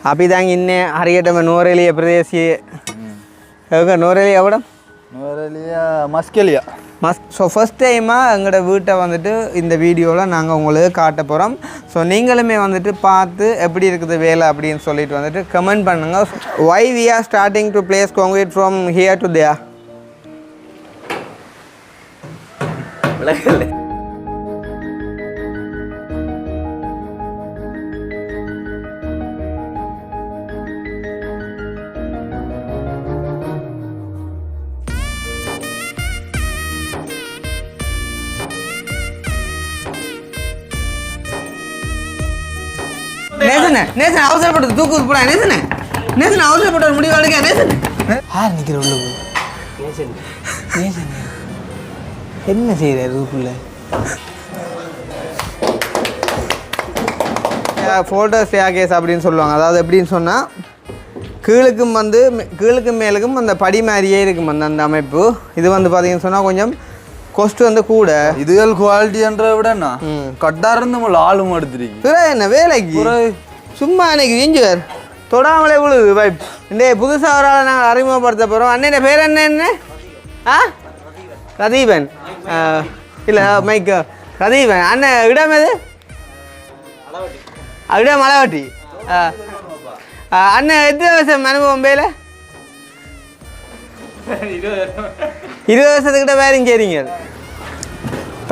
අපි දැන් ඉන්නේ හරියටම නුවරඑළිය ප්‍රදේශයේ ඒක නුවරඑළිය எவ்வளவு නුවරඑළිය மஸ்கெலியா ஸோ ஃபர்ஸ்ட் டைமாக எங்களோட வீட்டை வந்துட்டு இந்த வீடியோவில் நாங்கள் உங்களுக்கு காட்ட போகிறோம். ஸோ நீங்களுமே வந்துட்டு பார்த்து எப்படி இருக்குது வேலை அப்படின்னு சொல்லிட்டு வந்துட்டு கமெண்ட் பண்ணுங்கள். Why we are starting to place concrete from here to there. நேசன் அவசரப்பட்டு தூக்கு போடா. நேசன் அவசரப்பட்டு முடிவு அழுக. நேசன் யார் நிற்கிற உள்ள போய் நேசன் என்ன செய்கிறார் ரூப்புள்ள? ஃபோட்டோ ஸ்டேர்கேஸ் அப்படின்னு சொல்லுவாங்க. அதாவது எப்படின்னு சொன்னால் கீழுக்கும் மேலுக்கும் அந்த படி மாதிரியே இருக்கும் அந்த அமைப்பு. இது வந்து பார்த்தீங்கன்னு சொன்னால் கொஞ்சம் கொஸ்ட் வந்து கூட. இதுகள் குவாலிட்டின்ற விடண்ணா கட்டாருந்து நம்மள ஆளும் எடுத்துருக்கு. என்ன வேலைக்கு சும்மா அன்னைக்கு இஞ்சுவர் தொடாமலே விழுது பைப். இந்த புதுசாக ஒரு ஆளை நாங்கள் அறிமுகப்படுத்த போகிறோம். அண்ணன் பேர் என்ன? ரதீபன். இல்லை மைக் ரதீபன். அண்ணன் இடம் எது? இடம் மலைவட்டி. அண்ணன் எத்தனை வருஷம் அனுபவம் பேல? 20 வருஷத்துக்கிட்ட வேறுங்க சரிங்க.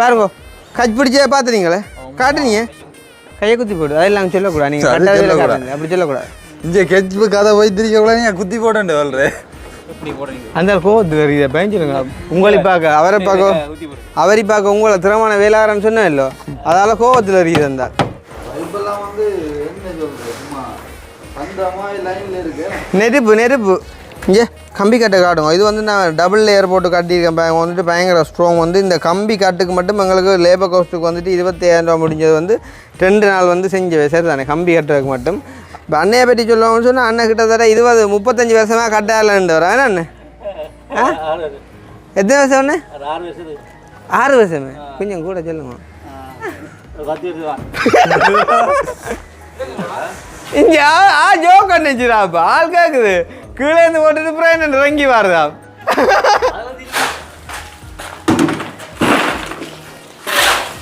பாருங்க கச் பிடிச்ச பார்த்துறீங்களே காட்டுறீங்க கையை குத்தி போடு. அதெல்லாம் சொல்லக்கூடாது. நீங்கள் அப்படி சொல்லக்கூடாது. இங்கே கெச் கதை போய் திரிக்க கூட நீங்கள் குத்தி போட்டேன் வல்றேன். அந்த கோவத்தில் இதை பயஞ்சிருங்க. உங்களை பார்க்க அவரை பார்க்க உங்களை திறமான வேளாரம் சொன்னேன் இல்லை, அதால் கோவத்தில் இருக்குது. அந்த நெருப்பு இங்கே கம்பி கட்டை காட்டுங்க. இது வந்து நான் டபுள் லேயர் போட்டு கட்டியிருக்கேன். வந்துட்டு பயங்கர ஸ்ட்ராங். வந்து இந்த கம்பி கட்டுக்கு மட்டும் எங்களுக்கு லேபர் காஸ்ட்டுக்கு வந்துட்டு 25,000 ரூபா முடிஞ்சது. வந்து 2 நாள் வந்து செஞ்சு சரி தானே கம்பி கட்டுறதுக்கு மட்டும். இப்போ அண்ணையை பற்றி சொல்லுவாங்கன்னு சொன்னால் அண்ணன் கிட்டத்தட்ட 35 வருஷமாக கட்டாலன்ட்டு வரேன். என்ன அண்ணன் எத்தனை வருஷம் ஒன்று? 6 வருஷமே. கொஞ்சம் கூட சொல்லுங்க. இங்கே ஜோக் அண்ணிச்சுடாப்பா ஆள் கேட்குது. கீழே இருந்து போட்டுட்டு அப்புறம் என்ன இறங்கி வருதா?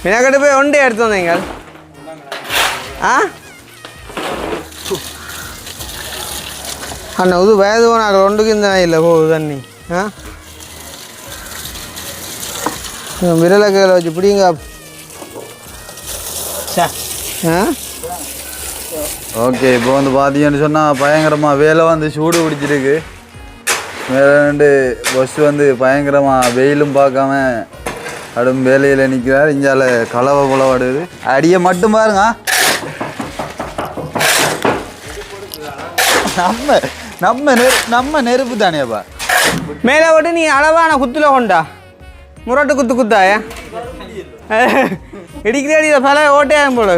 மினக்கட்டு போய் ஒன்றே எடுத்து வந்தீங்க. அண்ணா இது வயது போனாங்க ஒன்றுக்கு இந்த இல்லை போகுது தண்ணி. விரலை கையில் வச்சு பிடிங்க. ஓகே, இப்போ வந்து பார்த்தீங்கன்னு சொன்னால் பயங்கரமாக வேலை வந்து சூடு பிடிச்சிருக்கு. மேலே பஸ் வந்து பயங்கரமாக வெயிலும் பார்க்காம கடும் வேலையில் நிற்கிறார். இங்கால கலவை குளவாடுது. அடியை மட்டும் பாருங்க. நம்ம நெருப்பு தானேப்பா. மேலே விட்டு நீ அளவான குத்துல கொண்டா முரட்டு குத்தாயா இடிக்கிற அடியில் பல ஓட்டையாகும் போல.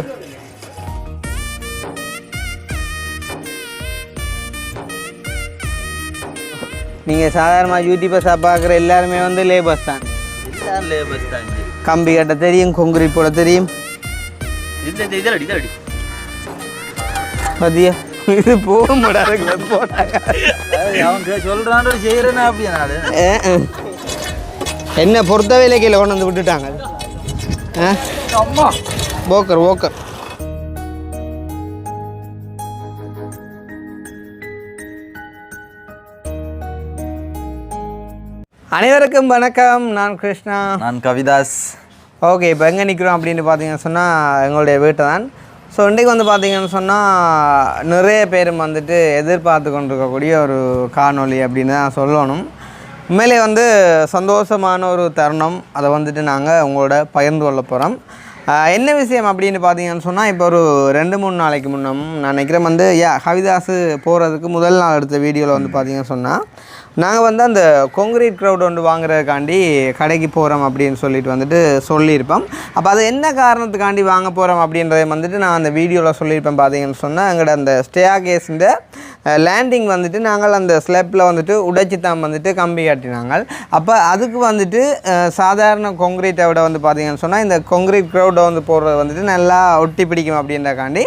நீங்கள் சாதாரணமாக யூடியூப்பர்ஸாக பார்க்குற எல்லாருமே வந்து லேபர்ஸ் தான். கம்பி கட்ட தெரியும், கொங்கிரீட் போட தெரியும். மதியா இது போக முடியாது போட்டாங்க. சொல்கிறான் செய்கிறேன்னா அப்படியே என்ன பொறுத்த வேலைக்கையில் கொண்டு வந்து விட்டுட்டாங்க. ஓக்கர் அனைவருக்கும் வணக்கம். நான் கிருஷ்ணா. நான் கவிதாஸ். ஓகே, இப்போ எங்கே நிற்கிறோம் அப்படின்னு பார்த்தீங்கன்னு சொன்னால் எங்களுடைய வீட்டை தான். ஸோ இன்றைக்கு வந்து பார்த்தீங்கன்னு சொன்னால் நிறைய பேரும் வந்துட்டு எதிர்பார்த்து கொண்டிருக்கக்கூடிய ஒரு காணொளி அப்படின்னு தான் சொல்லணும். உண்மையிலே வந்து சந்தோஷமான ஒரு தருணம். அதை வந்துட்டு நாங்கள் உங்களோட பகிர்ந்து கொள்ள போகிறோம். என்ன விஷயம் அப்படின்னு பார்த்தீங்கன்னு சொன்னால் இப்போ ஒரு 2-3 நாளைக்கு முன்னம் நான் நினைக்கிறேன் வந்து கவிதாசு போகிறதுக்கு முதல் நாள் எடுத்த வீடியோவில் வந்து பார்த்தீங்கன்னு சொன்னால் நாங்கள் வந்து அந்த கான்கிரீட் க்ரௌட் ஒன்று வாங்குறதுக்காண்டி கடைக்கு போகிறோம் அப்படின்னு சொல்லிட்டு வந்துட்டு சொல்லியிருப்போம். அப்போ அது என்ன காரணத்துக்காண்டி வாங்க போகிறோம் அப்படின்றத வந்துட்டு நான் அந்த வீடியோவில் சொல்லியிருப்பேன். பார்த்தீங்கன்னு சொன்னால் எங்களோட அந்த ஸ்டேர்கேஸிൻ്റെ லேண்டிங் வந்துட்டு நாங்கள் அந்த ஸ்லெப்பில் வந்துட்டு உடைச்சி தான் வந்துட்டு கம்பி காட்டினாங்க. அப்போ அதுக்கு வந்துட்டு சாதாரண கான்கிரீட்டை விட வந்து பார்த்தீங்கன்னு சொன்னால் இந்த கான்கிரீட் க்ரௌடை வந்து போடுறது வந்துட்டு நல்லா ஒட்டி பிடிக்கும் அப்படின்றக்காண்டி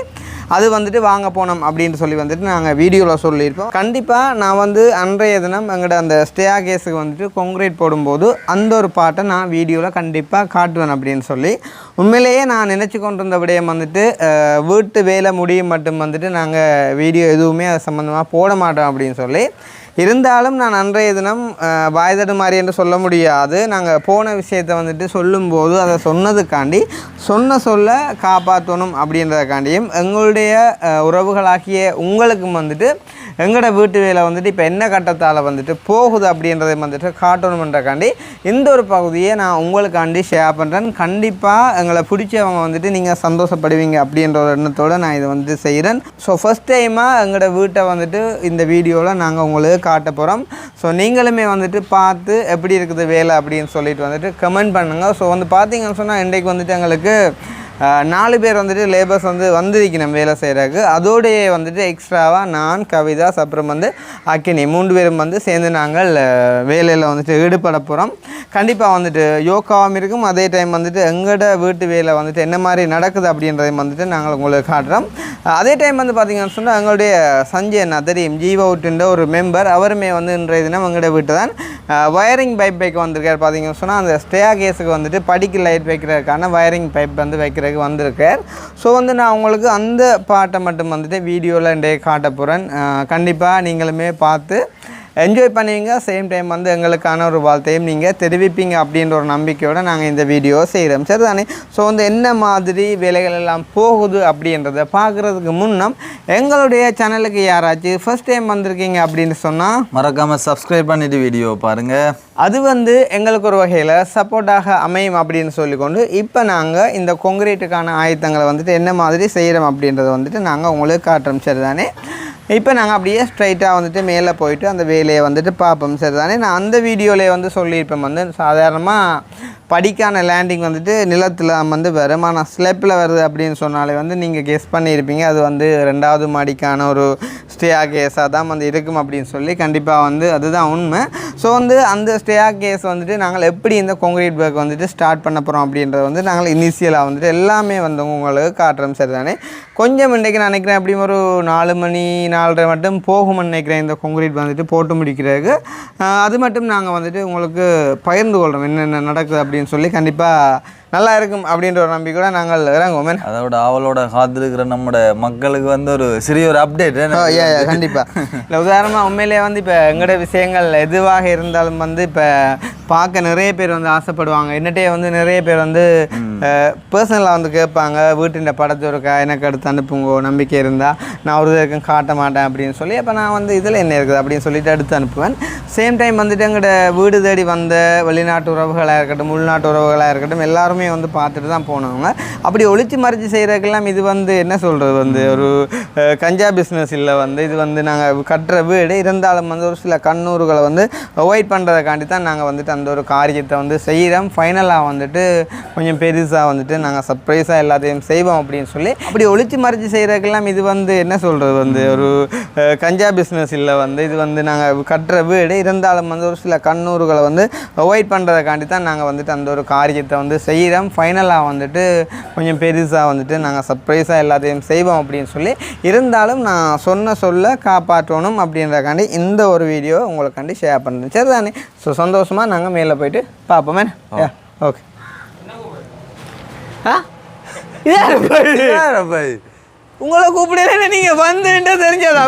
அது வந்துட்டு வாங்க போனோம் அப்படின்னு சொல்லி வந்துட்டு நாங்கள் வீடியோவில் சொல்லியிருப்போம். கண்டிப்பாக நான் வந்து அன்றைய தினம் எங்களோட அந்த ஸ்டேயா கேஸுக்கு வந்துட்டு கான்கிரீட் போடும்போது அந்த ஒரு பாட்டை நான் வீடியோவில் கண்டிப்பாக காட்டுவேன் அப்படின்னு சொல்லி உண்மையிலேயே நான் நினச்சி கொண்டிருந்த விடயம் வந்துட்டு வீட்டு வேலை முடியும் மட்டும் வந்துட்டு நாங்கள் வீடியோ எதுவுமே அது சம்மந்தமாக போட மாட்டோம் அப்படின்னு சொல்லி இருந்தாலும் நான் அன்றைய தினம் வாய்தடு மாதிரி என்று சொல்ல முடியாது. நாங்கள் போன விஷயத்தை வந்துட்டு சொல்லும்போது அதை சொன்னதுக்காண்டி சொல்ல காப்பாற்றணும் அப்படின்றதுக்காண்டியும் எங்களுடைய உறவுகளாகிய உங்களுக்கும் வந்துட்டு எங்களோட வீட்டு வேலை வந்துட்டு இப்போ என்ன கட்டத்தால் வந்துட்டு போகுது அப்படின்றதை வந்துட்டு காட்டணுன்றக்காண்டி இந்த ஒரு பகுதியை நான் உங்களுக்காண்டி ஷேர் பண்ணுறேன். கண்டிப்பாக எங்களை பிடிச்சவங்க வந்துட்டு நீங்கள் சந்தோஷப்படுவீங்க அப்படின்ற ஒரு எண்ணத்தோடு நான் இதை வந்துட்டு செய்கிறேன். ஸோ ஃபஸ்ட் டைமாக எங்களோட வீட்டை வந்துட்டு இந்த வீடியோவில் நாங்கள் உங்களுக்கு காட்ட போகிறோம். ஸோ நீங்களுமே வந்துட்டு பார்த்து எப்படி இருக்குது வேலை அப்படின்னு சொல்லிட்டு வந்துட்டு கமெண்ட் பண்ணுங்கள். ஸோ வந்து பார்த்தீங்கன்னு சொன்னால் இன்றைக்கு வந்துட்டு எங்களுக்கு 4 பேர் வந்துட்டு லேபர்ஸ் வந்திருக்கணும் வேலை செய்கிறதுக்கு. அதோடைய வந்துட்டு எக்ஸ்ட்ராவாக நான், கவிதா, அப்புறம் அக்கினி 3 பேரும் சேர்ந்து நாங்கள் வேலையில் வந்துட்டு ஈடுபட போகிறோம். கண்டிப்பாக வந்துட்டு யோகாவும் இருக்கும், அதே டைம் வந்துட்டு எங்களோட வீட்டு வேலை வந்துட்டு என்ன மாதிரி நடக்குது அப்படின்றதையும் வந்துட்டு நாங்கள் உங்களுக்கு காட்டுறோம். அதே டைம் பார்த்தீங்கன்னு சொன்னால் எங்களுடைய சஞ்சய் அண்ணா தெரியும், ஜீவவுட்டுன்ற ஒரு மெம்பர், அவருமே இன்றைய தினம் எங்களோட வீட்டு தான் வயரிங் பைப் வைக்க வந்திருக்கார். பார்த்தீங்கன்னு சொன்னால் அந்த ஸ்டேயா கேஸுக்கு வந்துட்டு படிக்கு லைட் வைக்கிறதுக்கான வயரிங் பைப் வைக்கிறதுக்கு வந்திருக்கார். ஸோ நான் உங்களுக்கு அந்த பாட்டை மட்டும் வந்துட்டு வீடியோவில் இன்றைய காட்ட போகிறேன். கண்டிப்பாக நீங்களுமே பார்த்து என்ஜாய் பண்ணுவீங்க. சேம் டைம் எங்களுக்கான ஒரு வாழ்த்தையும் நீங்கள் தெரிவிப்பீங்க அப்படின்ற ஒரு நம்பிக்கையோடு நாங்கள் இந்த வீடியோ செய்கிறோம். சரி தானே? ஸோ என்ன மாதிரி வேலைகள் எல்லாம் போகுது அப்படின்றத பார்க்குறதுக்கு முன்னம் எங்களுடைய சேனலுக்கு யாராச்சும் ஃபர்ஸ்ட் டைம் வந்திருக்கீங்க அப்படின்னு சொன்னால் மறக்காமல் சப்ஸ்கிரைப் பண்ணிவிட்டு வீடியோ பாருங்கள். அது எங்களுக்கு ஒரு வகையில் சப்போர்ட்டாக அமையும் அப்படின்னு சொல்லிக்கொண்டு இப்போ நாங்கள் இந்த கான்கிரீட்டுக்கான ஆயத்தங்களை வந்துட்டு என்ன மாதிரி செய்கிறோம் அப்படின்றத வந்துட்டு நாங்கள் உங்களுக்கு காட்டுறோம். சரி தானே? இப்போ நாங்கள் அப்படியே ஸ்ட்ரைட்டாக வந்துட்டு மேலே போயிட்டு அந்த வேலையை வந்துட்டு பார்ப்போம். சரி தானே? நான் அந்த வீடியோவிலே சொல்லியிருப்பேன் சாதாரணமாக படிக்கான லேண்டிங் வந்துட்டு நிலத்தில் வரும், ஆனால் ஸ்லெப்பில் வருது அப்படின்னு சொன்னாலே நீங்கள் கெஸ் பண்ணியிருப்பீங்க அது 2வது மாடிக்கான ஒரு ஸ்டேயா கேஸாக தான் இருக்கும் அப்படின்னு சொல்லி. கண்டிப்பாக அதுதான் உண்மை. ஸோ அந்த ஸ்டேயா கேஸ் நாங்கள் எப்படி இந்த கான்கிரீட் ஒர்க் ஸ்டார்ட் பண்ண போகிறோம் அப்படின்றது நாங்கள் இனிஷியலாக எல்லாமே உங்களுக்கு காட்டுறோம். சரி தானே? கொஞ்சம் இன்றைக்கு நான் நினைக்கிறேன் எப்படியும் ஒரு 4 மணி 4:30 மட்டும் போகும்னு நினைக்கிறேன் இந்த கான்கிரீட் போட்டு முடிக்கிறதுக்கு. அது மட்டும் நாங்கள் உங்களுக்கு பகிர்ந்து கொள்கிறோம் என்னென்ன நடக்குது அப்படின்னு சொல்லி. கண்டிப்பாக நல்லா இருக்கும் அப்படின்ற ஒரு நம்பிக்கையோட நாங்கள் இறங்குவோமே. அதோட அவளோட காத்திருக்கிற நம்மளோட மக்களுக்கு ஒரு சிறிய ஒரு அப்டேட். கண்டிப்பாக இல்லை, உதாரணமாக உண்மையிலே இப்போ எங்களோட விஷயங்கள் எதுவாக இருந்தாலும் இப்போ பார்க்க நிறைய பேர் ஆசைப்படுவாங்க. என்னட்டே நிறைய பேர் பர்சனலாக கேட்பாங்க, வீட்டின் படத்தை இருக்கா எனக்கு எடுத்து அனுப்புங்க, நம்பிக்கை இருந்தால் நான் ஒரு இதுக்கும் காட்ட மாட்டேன் அப்படின்னு சொல்லி. அப்போ நான் இதில் என்ன இருக்குது அப்படின்னு சொல்லிட்டு எடுத்து அனுப்புவேன். சேம் டைம் எங்களோட வீடு தேடி வந்த வெளிநாட்டு உறவுகளாக இருக்கட்டும், உள்நாட்டு உறவுகளாக இருக்கட்டும், எல்லாருமே பார்த்துட்டு தான் போனவங்க. அப்படி ஒளிச்சு மறைச்சி செய்கிறதுக்கெல்லாம் இது என்ன சொல்கிறது ஒரு கஞ்சா பிஸ்னஸ் இல்லை. இது நாங்கள் கட்டுற வீடு இருந்தாலும் ஒரு சில கண்ணூறுகளை அவாய்ட் பண்ணுறதுக்காண்டி தான் நாங்கள் அந்த ஒரு காரியத்தை செய்கிறோம். ஃபைனலாக கொஞ்சம் பெருசாக நாங்கள் சர்ப்ரைஸாக எல்லாத்தையும் செய்வோம் அப்படின்னு சொல்லி. அப்படி ஒளிச்சு மறைச்சி செய்கிறதுக்கெல்லாம் இது என்ன சொல்கிறது ஒரு கஞ்சா பிஸ்னஸ் இல்லை. இது நாங்கள் கட்டுற வீடு இருந்தாலும் ஒரு சில கண்ணூறுகளை அவாய்ட் பண்ணுறதுக்காண்டி தான் நாங்கள் அந்த ஒரு காரியத்தை செய்கிறோம். ஃபைனலாக கொஞ்சம் பெருசாக நாங்கள் சர்ப்ரைஸாக எல்லாத்தையும் செய்வோம் அப்படின்னு சொல்லி. இருந்தாலும் நான் சொல்ல காப்பாற்றணும் அப்படின்றக்காண்டி இந்த ஒரு வீடியோ உங்களுக்காண்டி ஷேர் பண்ணுறேன். சரி தானே? ஸோ சந்தோஷமாக நாங்கள் மேலே போயிட்டு பார்ப்போமே. ஓகே. உங்களை கூப்பிடல நீங்க தெரிஞ்சதா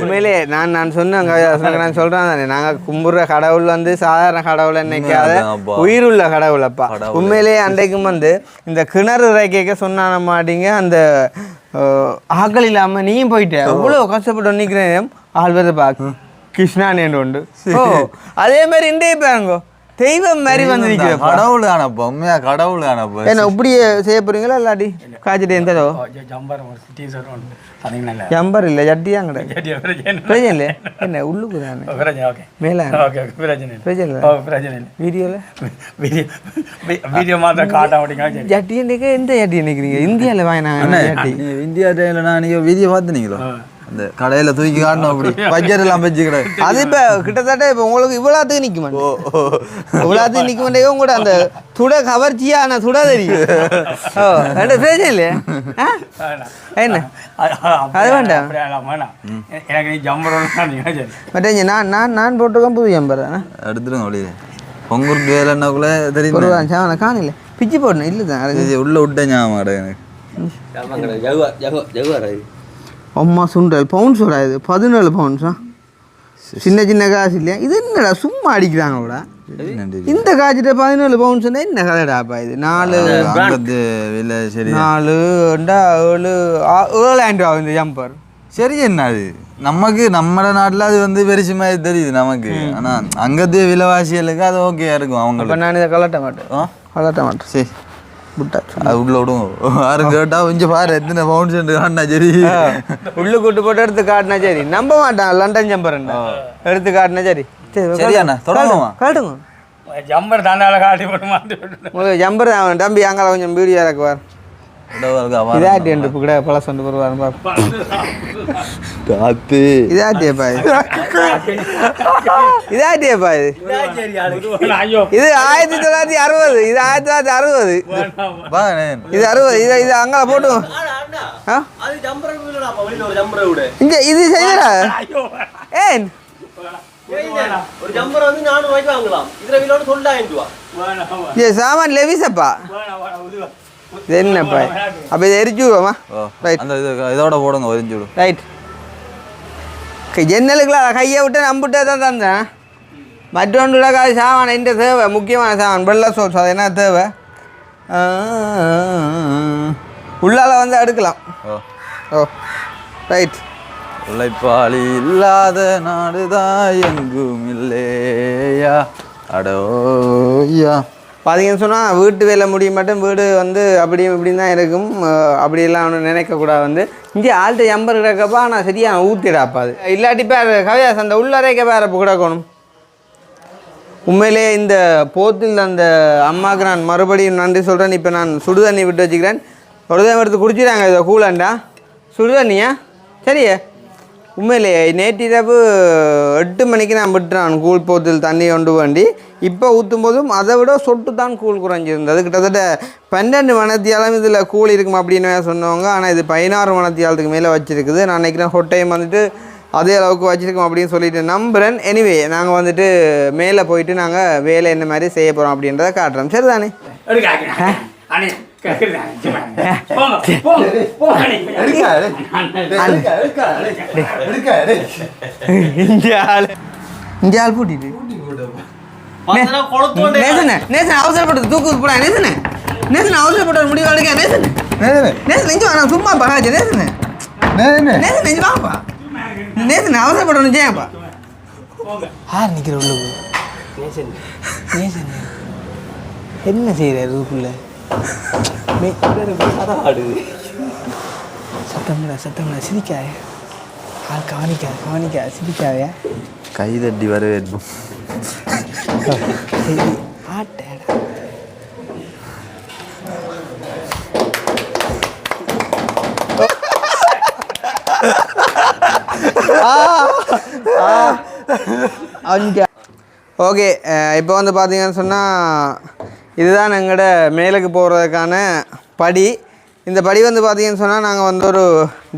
உண்மையிலே நான் சொன்னேன், நான் சொல்றேன் தானே, நாங்க கும்பிடுற கடவுள் சாதாரண கடவுள் நினைக்காத உயிருள்ள கடவுள். அப்பா உண்மையிலேயே அன்றைக்கும் இந்த கிணறு கேட்க சொன்ன மாட்டீங்க. அந்த ஆக்கள் இல்லாம நீயும் போயிட்ட எவ்வளவு கஷ்டப்பட்டு நிற்கிறேன் ஆள் வருது பாக்கு கிருஷ்ணானேன்னு உண்டு. அதே மாதிரி இன்றைய பாருங்கோ தெய்வம் மாதிரி நிற்கிறேன். கடவுள் ஆனப்பா, உண்மையா கடவுள் ஆனப்பா. என்ன இப்படியே செய்ய போறீங்களா இல்லாட்டி காய்ச்சிட்டு எந்தோ ஜம்பர் இல்லை ஜட்டியாங்க பிரச்சனை இல்லை. என்ன உள்ளுக்கு தானே மேலே வீடியோ மாத்திரம் காட்ட ஜட்டி எந்த ஜட்டி நிற்கிறீங்க? இந்தியாவில் வாங்கினாங்க. இந்தியா நீங்கள் வீடியோ பார்த்துனீங்களோ? அந்த கடையில் தூக்கி காட்டணும் அப்படி பட்ஜெட் எல்லாம் வச்சு கிடையாது. அது இப்போ கிட்டத்தட்ட இப்போ உங்களுக்கு இவ்வளோத்துக்கு நிற்க மாட்டேன், இவ்வளோத்துக்கு நிற்க மாட்டேங்க. கூட அந்த துட கவர்ச்சியான துட தெரியும். ஓ ரெண்டு பிரச்சனை இல்லையா? என்ன அது வேண்டாம் எனக்கு நீ ஜம்பர் மட்டேங்க. நான் போட்டிருக்கேன் புது ஜம்பர் தானே. எடுத்துருங்க அப்படியே பொங்கலுக்கு வேலைன்னாக்குள்ள தெரியும். ஒரு சாவனை காணல பிச்சு போடணும் இல்லை தான் உள்ள விட்டேன் ஞாபகம் எனக்கு. அம்மா சுண்டல் பவுன்ஸோட இது 17 பவுன்ஸா, சின்ன சின்ன காசு இல்லையா? இது என்னடா சும்மா அடிக்கிறாங்க கூட இந்த காய்ச்சிட்ட 17 பவுன்ஸ் என்ன கதைடாப்பா இது? 4 விலை சரி 4 7,000 ரூபா இந்த ஜம்பர். சரி என்ன அது நமக்கு நம்ம நாட்டில் அது வந்து பெருசு மாதிரி தெரியுது நமக்கு. ஆனால் அங்கத்தே விலைவாசிகளுக்கு அது ஓகேயா இருக்கும் அவங்களுக்கு. இப்போ நான் இதை கலட்ட மாட்டேன் சரி விட்டாச்சு. அது உள்ள விடுவோம். யாரும் கேட்டா கொஞ்சம் பாரு எத்தனை பவுன்ஸ் காட்டினா சரி உள்ளு கூட்டு போட்டு எடுத்து காட்டினா சரி. நம்ப மாட்டான் லண்டன் ஜம்பர் எடுத்து காட்டினா சரி. சரியாண்ணா தொடங்குமா? காட்டுங்க ஜம்பர் தாண்டால காட்டி போட்டு மாட்டு உங்களுக்கு ஜம்பர் அவன் தம்பி அங்கே கொஞ்சம் வீடியோ இறக்குவார். இதாட்டி என்று கூட பல சொண்டு வருவார் இதாட்டியப்பா இதாட்டியப்பா இது 1960. இது 1960. இது 60. இது அங்கே போட்டு இங்க இது செய்யறா ஏன் சாமான் லெவிசப்பா என்னப்பா அப்போ இதை எரிச்சு விடுவோமா? ரைட் அந்த இதோட போடுங்க எரிஞ்சு விடும். ரைட் ஜன்னலுக்குலாம் கையை விட்டு நம்பிட்டே தான் தந்தேன். மற்றொன்று காது சாமான் இந்த தேவை முக்கியமான சாமான் வெள்ளை சோர்ஸ். அது என்ன தேவை? உள்ளால வந்து அடுக்கலாம். ஓ ரைட். உழைப்பாளி இல்லாத நாடுதான் எங்கும் இல்லையா அடோயா. பார்த்தீங்கன்னு சொன்னால் வீட்டு வேலை முடிய மட்டும் வீடு வந்து அப்படியும் இப்படின்னு தான் இருக்கும். அப்படியெல்லாம் ஒன்று நினைக்கக்கூடாது. வந்து இங்கே ஆள்கிட்ட எம்பர் கிடக்கப்பா நான் சரியாக ஊற்றிடாப்பா. அது இல்லாட்டி பேர் கவியாஸ் அந்த உள்ளறைக்க பேர் இப்போ கிடக்கணும். உண்மையிலே இந்த போத்தில் அந்த அம்மாவுக்கு நான் மறுபடியும் நன்றி சொல்கிறேன். இப்போ நான் சுடுதண்ணி விட்டு வச்சுக்கிறேன். ஒரு தான் எடுத்து குடிச்சிடாங்க இதை கூலாண்டா சுடுதண்ணியா சரியே. உண்மையிலே நேற்றிரவு 8 மணிக்கு நான் விட்டுறான் கூழ் போத்தில் தண்ணி கொண்டு வேண்டி. இப்போ ஊற்றும் போதும் அதை விட சொட்டு தான் கூழ் குறைஞ்சிருந்தது. கிட்டத்தட்ட 12 மணத்தியாலும் இதில் கூழ் இருக்கும் அப்படின்னு சொன்னவங்க. ஆனால் இது 16 மணத்தியாலத்துக்கு மேலே வச்சுருக்குது. நான் நினைக்கிறேன் ஹொட்டையும் வந்துட்டு அதே அளவுக்கு வச்சுருக்கோம் அப்படின்னு சொல்லிட்டு நம்புகிறேன். எனிவே நாங்கள் வந்துட்டு மேலே போயிட்டு நாங்கள் வேலை என்ன மாதிரி செய்ய போகிறோம் அப்படின்றத காட்டுறோம். சரி தானே? இங்கே ஆள் பூட்டிட்டு அவசரப்பட்டு தூக்கு போட நேசனே நேசன் அவசரப்பட்ட முடிவு எடுக்க நேசன் நேசன் நெஞ்சு வேணாம் சும்மா பகாச்சு நேசனே நேசன் நெஞ்சு வாப்பா நேசன் அவசரப்பட்டணும் செய்யப்பா. யார் நிற்கிற உள்ள நேசன் என்ன செய்யற இதுக்குள்ள சத்தமில்ல சிரிக்காய ஆள் கவனிக்காத சிரிக்காத கை தட்டி வரவேற்போம். ஓகே இப்போ வந்து பார்த்தீங்கன்னு சொன்னால் இதுதான் எங்களோட மேலுக்கு போகிறதுக்கான படி. இந்த படி வந்து பார்த்தீங்கன்னு சொன்னால் நாங்கள் வந்து ஒரு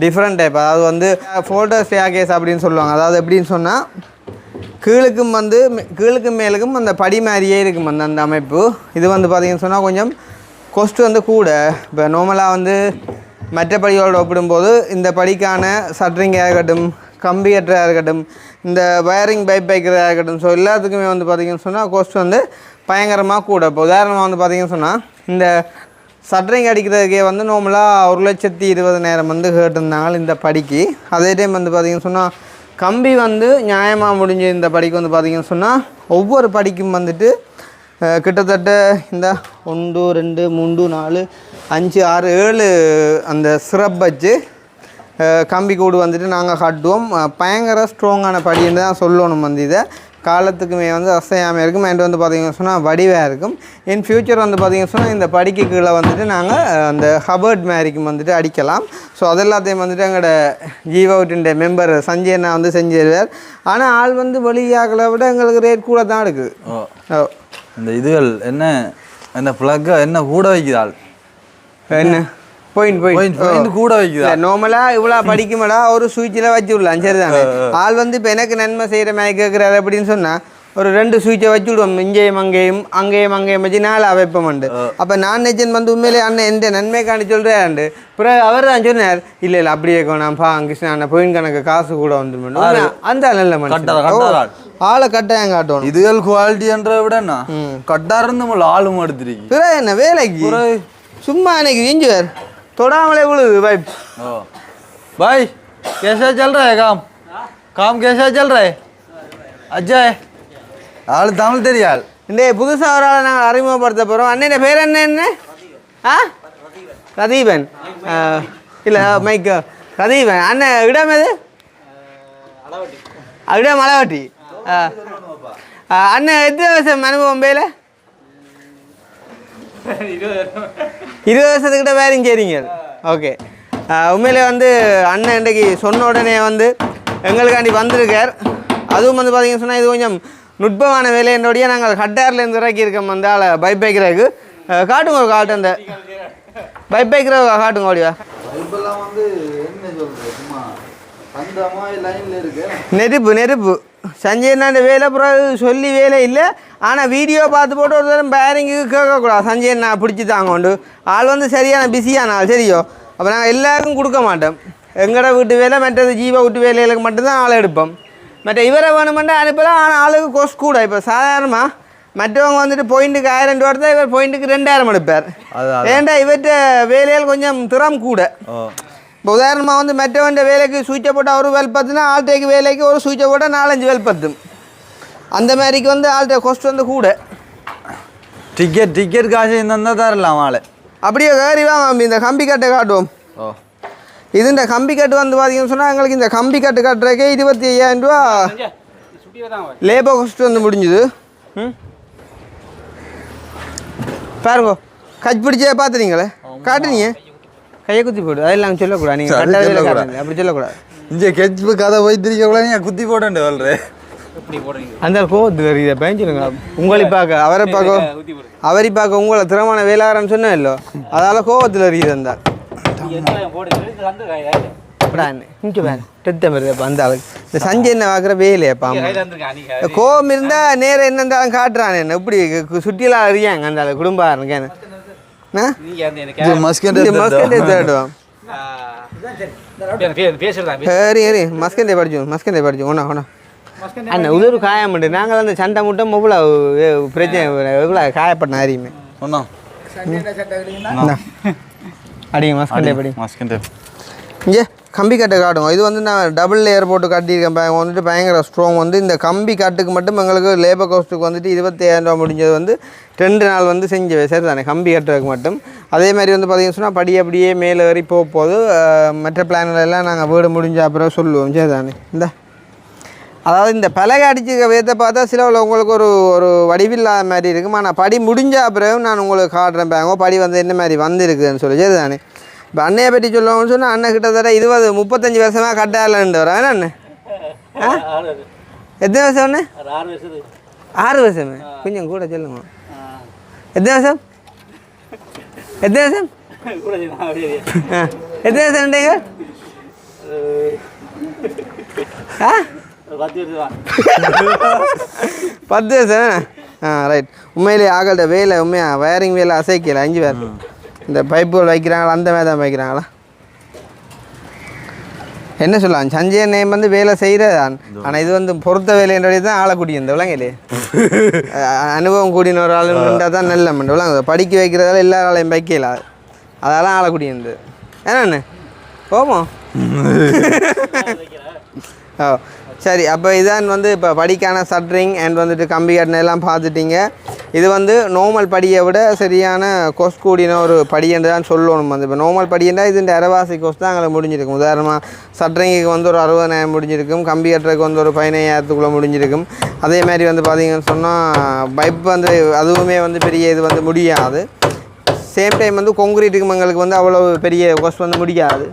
டிஃப்ரெண்ட் டைப், அதாவது வந்து ஃபோல்டர் ஸ்டேர்கேஸ் அப்படின்னு சொல்லுவாங்க. அதாவது எப்படின்னு சொன்னால் கீழுக்கும் மேலுக்கும் அந்த படி மாதிரியே இருக்கும் அந்த அமைப்பு. இது வந்து பார்த்தீங்கன்னு சொன்னால் கொஞ்சம் கொஸ்ட் வந்து கூட. இப்போ நார்மலாக வந்து மற்ற படிகளோடு ஒப்பிடும்போது இந்த படிக்கான சட்ரிங்காக இருக்கட்டும், கம்பி கட்டுறதாக இருக்கட்டும், இந்த வயரிங் பைப் வைக்கிறதாக இருக்கட்டும், ஸோ எல்லாத்துக்குமே வந்து பார்த்திங்கன்னு சொன்னால் கோஸ்ட் வந்து பயங்கரமாக கூட. இப்போ உதாரணமாக வந்து பார்த்திங்கன்னு சொன்னால் இந்த சட்ரிங் அடிக்கிறதுக்கே வந்து நார்மலாக 1,20,000 வந்து கேட்டிருந்தாங்க இந்த படிக்கு. அதே டைம் வந்து பார்த்திங்கன்னு சொன்னால் கம்பி வந்து நியாயமாக முடிஞ்ச இந்த படிக்கு வந்து பார்த்திங்கன்னு சொன்னால் ஒவ்வொரு படிக்கும் வந்துட்டு கிட்டத்தட்ட இந்த 1 2 3 4 5 6 7 அந்த சிரப் வச்சு கம்பி கூடு வந்துட்டு நாங்கள் கட்டுவோம். பயங்கர ஸ்ட்ராங்கான படின்னு தான் சொல்லணும். வந்து இதை காலத்துக்குமே வந்து அசையாமல் இருக்கும். அண்ட் வந்து பார்த்திங்கன்னு சொன்னால் வடிவாக இருக்கும். இன் ஃப்யூச்சர் வந்து பார்த்திங்கன்னு சொன்னால் இந்த படிக்கு கீழே வந்துட்டு நாங்கள் அந்த ஹபர்ட் மேரிக்கும் வந்துட்டு அடிக்கலாம். ஸோ அது எல்லாத்தையும் வந்துட்டு எங்களோட ஜீவோட்டின் மெம்பர் சஞ்சய் அண்ணா வந்து செஞ்சிருவார். ஆனால் ஆள் வந்து வெளியாகலை விட எங்களுக்கு ரேட் கூட தான் இருக்குது. ஓ இந்த இதுகள் என்ன என்ன ப்ளக் என்ன கூட வைக்கிறாள் என்ன பாயிண்ட் கூட வைக்குதா? நார்மலாக இவ்வளோ படிக்குமாடா ஒரு சுவிட்சில் வச்சு விடலாம். சரி தானே. ஆள் வந்து இப்போ எனக்கு நன்மை செய்கிற மாதிரி கேட்குறாரு அப்படின்னு சொன்னால் ஒரு 2 சுவிட்சை வச்சு விடுவோம். இங்கேயும் அங்கேயும் வச்சு 4 வைப்போம்ண்டு. அப்போ நான் நினைச்சேன் வந்து உண்மையிலே அண்ணன் எந்த நன்மைக்காண்டி சொல்கிறாண்டு. பிறகு அவர் தான் சொன்னார் இல்லை அப்படியே வேணாம்ப்பா கிருஷ்ணா அண்ணன் பாயிண்ட் கணக்கு காசு கூட வந்துடும். அந்த நல்ல மனுஷன் ஆளை கட்டாயம் காட்டணும். இதுகள் குவாலிட்டின்ற விடண்ணா கட்டாருந்து ஆளும் எடுத்துருக்கு. பிறகு என்ன வேலைக்கு சும்மா அன்னைக்கு இஞ்சுவார் தொடாமலே விழுது भाई। भाई कैसा चल रहा है काम कैसा चल रहा है? अजय ஆள் தமிழ் தெரியாது. இந்த புதுசாக ஒரு ஆளை நாங்கள் அறிமுகப்படுத்த போகிறோம். அண்ணன் பேர் என்ன? ரதீபன் இல்லை மைக் ரதீபன். அண்ணன் இடம் எது? இடம் மலைவட்டி. அண்ணன் எத்தனை வருஷம் அனுபவம் பேல? 20 வருஷத்துக்கிட்ட வேறும் சரிங்க. ஓகே. உண்மையிலே வந்து அண்ணன் இன்றைக்கு சொன்ன உடனே வந்து எங்களுக்காண்டி வந்திருக்கார். அதுவும் வந்து பார்த்தீங்கன்னு சொன்னால் இது கொஞ்சம் நுட்பமான வேலையினுடைய நாங்கள் கட்டார்லேருந்து இறக்கியிருக்கோம். அந்த ஆளை பைக்கிறதுக்கு காட்டுங்க ஒரு காட்டு அந்த பைக்கிற காட்டுங்க ஓடிவா. வந்து என்ன சொல்றது சும்மா அந்த லைன்ல இருக்கு நெருப்பு சஞ்சயண்ணாண்ட வேலை அப்புறம் சொல்லி வேலை இல்லை. ஆனால் வீடியோ பார்த்து போட்டு ஒரு தரம் பேரிங்கு கேட்கக்கூடாது. சஞ்சயண்ணா பிடிச்சி தாங்க உண்டு. ஆள் வந்து சரியான பிஸியான ஆள் சரியோ. அப்போ நாங்கள் எல்லாருக்கும் கொடுக்க மாட்டோம். எங்களோட வீட்டு வேலை மற்றது ஜீவா வீட்டு வேலைகளுக்கு மட்டும்தான் ஆளை எடுப்போம். மற்ற இவரை வேணுமெண்டா அனுப்பலாம். ஆனால் ஆளுக்கு கோஸ்ட் கூட. இப்போ சாதாரணமாக மற்றவங்க வந்துட்டு பாயிண்ட்டுக்கு 1000 ரூபா எடுத்தால் இவர் பாயிண்ட்டுக்கு 2000 எடுப்பார். ஏன்டா இவர்கிட்ட வேலைகள் கொஞ்சம் திறம் கூட. இப்போ உதாரணமாக வந்து மற்றவன் வேலைக்கு சுவிட்சை போட்டால் ஒரு வேல் பத்துனா ஆள்டேக்கு வேலைக்கு ஒரு சுவிட்சை போட்டால் 4-5 வேல் பத்தும். அந்த மாதிரிக்கு வந்து ஆள்கிட்ட கோஸ்ட் வந்து கூட. டிக்கெட் காசு இருந்தால் தரலாம் ஆளை. அப்படியே கேரி வாங்க இந்த கம்பி கட்டை காட்டுவோம். இது இந்த கம்பி கட்டு வந்து பார்த்தீங்கன்னு சொன்னால் எங்களுக்கு இந்த கம்பி கட்டு கட்டுறக்கே 25,000 ரூபா லேபர் கோஸ்ட் வந்து முடிஞ்சுது. பாருங்க கச் பிடிச்சே பார்த்துறீங்களே காட்டுனீங்க கையை குத்தி போடு. அதெல்லாம் சொல்லக்கூடாது. நீங்கள் கட்டாத அப்படி சொல்லக்கூடாது. இங்கே கெச்சு கதை போய்த்திருக்க கூட நீங்கள் குத்தி போட்டேன் சொல்கிறேன். அந்த கோவத்து வருது பயஞ்சிருங்க. உங்களை பார்க்க அவரை பார்க்க உங்களை திறமான வேளாரம் சொன்னேன் இல்லோ அதால் கோவத்தில் வருது. அந்த அந்த ஆளுக்கு இந்த சஞ்சய் என்ன பார்க்குற வேலையப்பா கோவம் இருந்தால் நேரம் என்ன இருந்தாலும் காட்டுறான். என்ன இப்படி சுற்றிலாம் அறியாங்க அந்த ஆளு குடும்பம் படிச்சோம் ஒன்றா அண்ணா உதவி காயம் உண்டு. நாங்கள் அந்த சண்டை முட்டம் எவ்வளோ பிரச்சனை எவ்வளோ காயப்பட்ட அறியுமே ஒன்றா அடிங்க மஸ்கண்டே படி மஸ்கண்டே இங்கே கம்பி கட்டை காட்டுங்க. இது வந்து நான் டபுள் லேயர் போட்டு கட்டியிருக்கேன். வந்துட்டு பயங்கர ஸ்ட்ராங். வந்து இந்த கம்பி கட்டுக்கு மட்டும் எங்களுக்கு லேபர் காஸ்ட்டுக்கு வந்துட்டு 25,000 ரூபா முடிஞ்சது வந்து 2 நாள் வந்து செஞ்சு சரி தானே கம்பி கட்டுறதுக்கு மட்டும். அதே மாதிரி வந்து பார்த்தீங்கன்னு சொன்னால் படி அப்படியே மேலே ஏறி போகுது. மற்ற பிளான்களெல்லாம் நாங்கள் வீடு முடிஞ்ச அப்புறம் சொல்லுவோம் சரி தானே. இந்த அதாவது இந்த பலகை அடிச்சுக்க வேத்தை பார்த்தா சில உங்களுக்கு ஒரு வடிவில்லாத மாதிரி இருக்கும். ஆனால் படி முடிஞ்ச அப்புறம் நான் உங்களுக்கு காட்டுறேன். பாருங்க படி வந்து என்ன மாதிரி வந்துருக்குதுன்னு சொல்லி சரி தானே. இப்போ அண்ணையை பற்றி சொல்லுவாங்கன்னு சொன்னால் அண்ணன் கிட்டத்தட்ட 35 வருஷமாக கட்டாலன்ட்டு வரேன். வேணா அண்ணன் எத்தனை வருஷம் அண்ணே? 6 வருஷமே கொஞ்சம் கூட சொல்லுங்க. எத்தனை வருஷம் எத்தனை வருஷம் எத்தனை வருஷம் 10 வருஷம். ரைட். உண்மையிலே ஆகல்ட வேலை உண்மையாக வயரிங் வேலை அசைக்கல 5 பேர். இந்த பைப்புகள் வைக்கிறாங்களா அந்த மாதிரி தான் வைக்கிறாங்களா என்ன சொல்லலாம். சஞ்சய் நேம் வந்து வேலை செய்கிறதான். ஆனால் இது வந்து பொறுத்த வேலைன்றதே தான் ஆளை கூட்டியிருந்த விளங்கலே அனுபவம் கூடின ஒரு ஆள் இருந்தால் தான் நல்ல மண்டு விளங்க. படிக்க வைக்கிறதால எல்லா ஆளையும் வைக்கல அதெல்லாம் ஆளை கூட்டியிருந்தது. ஏன்னா போமா ஓ சரி. அப்போ இதான் வந்து இப்போ படிக்கான சட்ரிங் அண்ட் வந்துட்டு கம்பி கட்டின எல்லாம் பார்த்துட்டீங்க. இது வந்து நார்மல் படியை விட சரியான கொஸ் கூடின ஒரு படி என்று தான் சொல்லணும். வந்து இப்போ நார்மல் படின்னா இது இந்த அரைவாசி கொஸ் தான் அங்கே முடிஞ்சிருக்கும். உதாரணமாக சட்ரிங்குக்கு வந்து ஒரு 60,000 முடிஞ்சிருக்கும், கம்பி கட்டுறதுக்கு வந்து ஒரு 15,000க்குள்ளே முடிஞ்சிருக்கும். அதே மாதிரி வந்து பார்த்திங்கன்னு சொன்னால் பைப் வந்து அதுவுமே வந்து பெரிய இது வந்து முடியாது. சேம் டைம் வந்து கொங்கிரீட்டுக்கு எங்களுக்கு வந்து அவ்வளோ பெரிய கொஸ் வந்து முடியாது.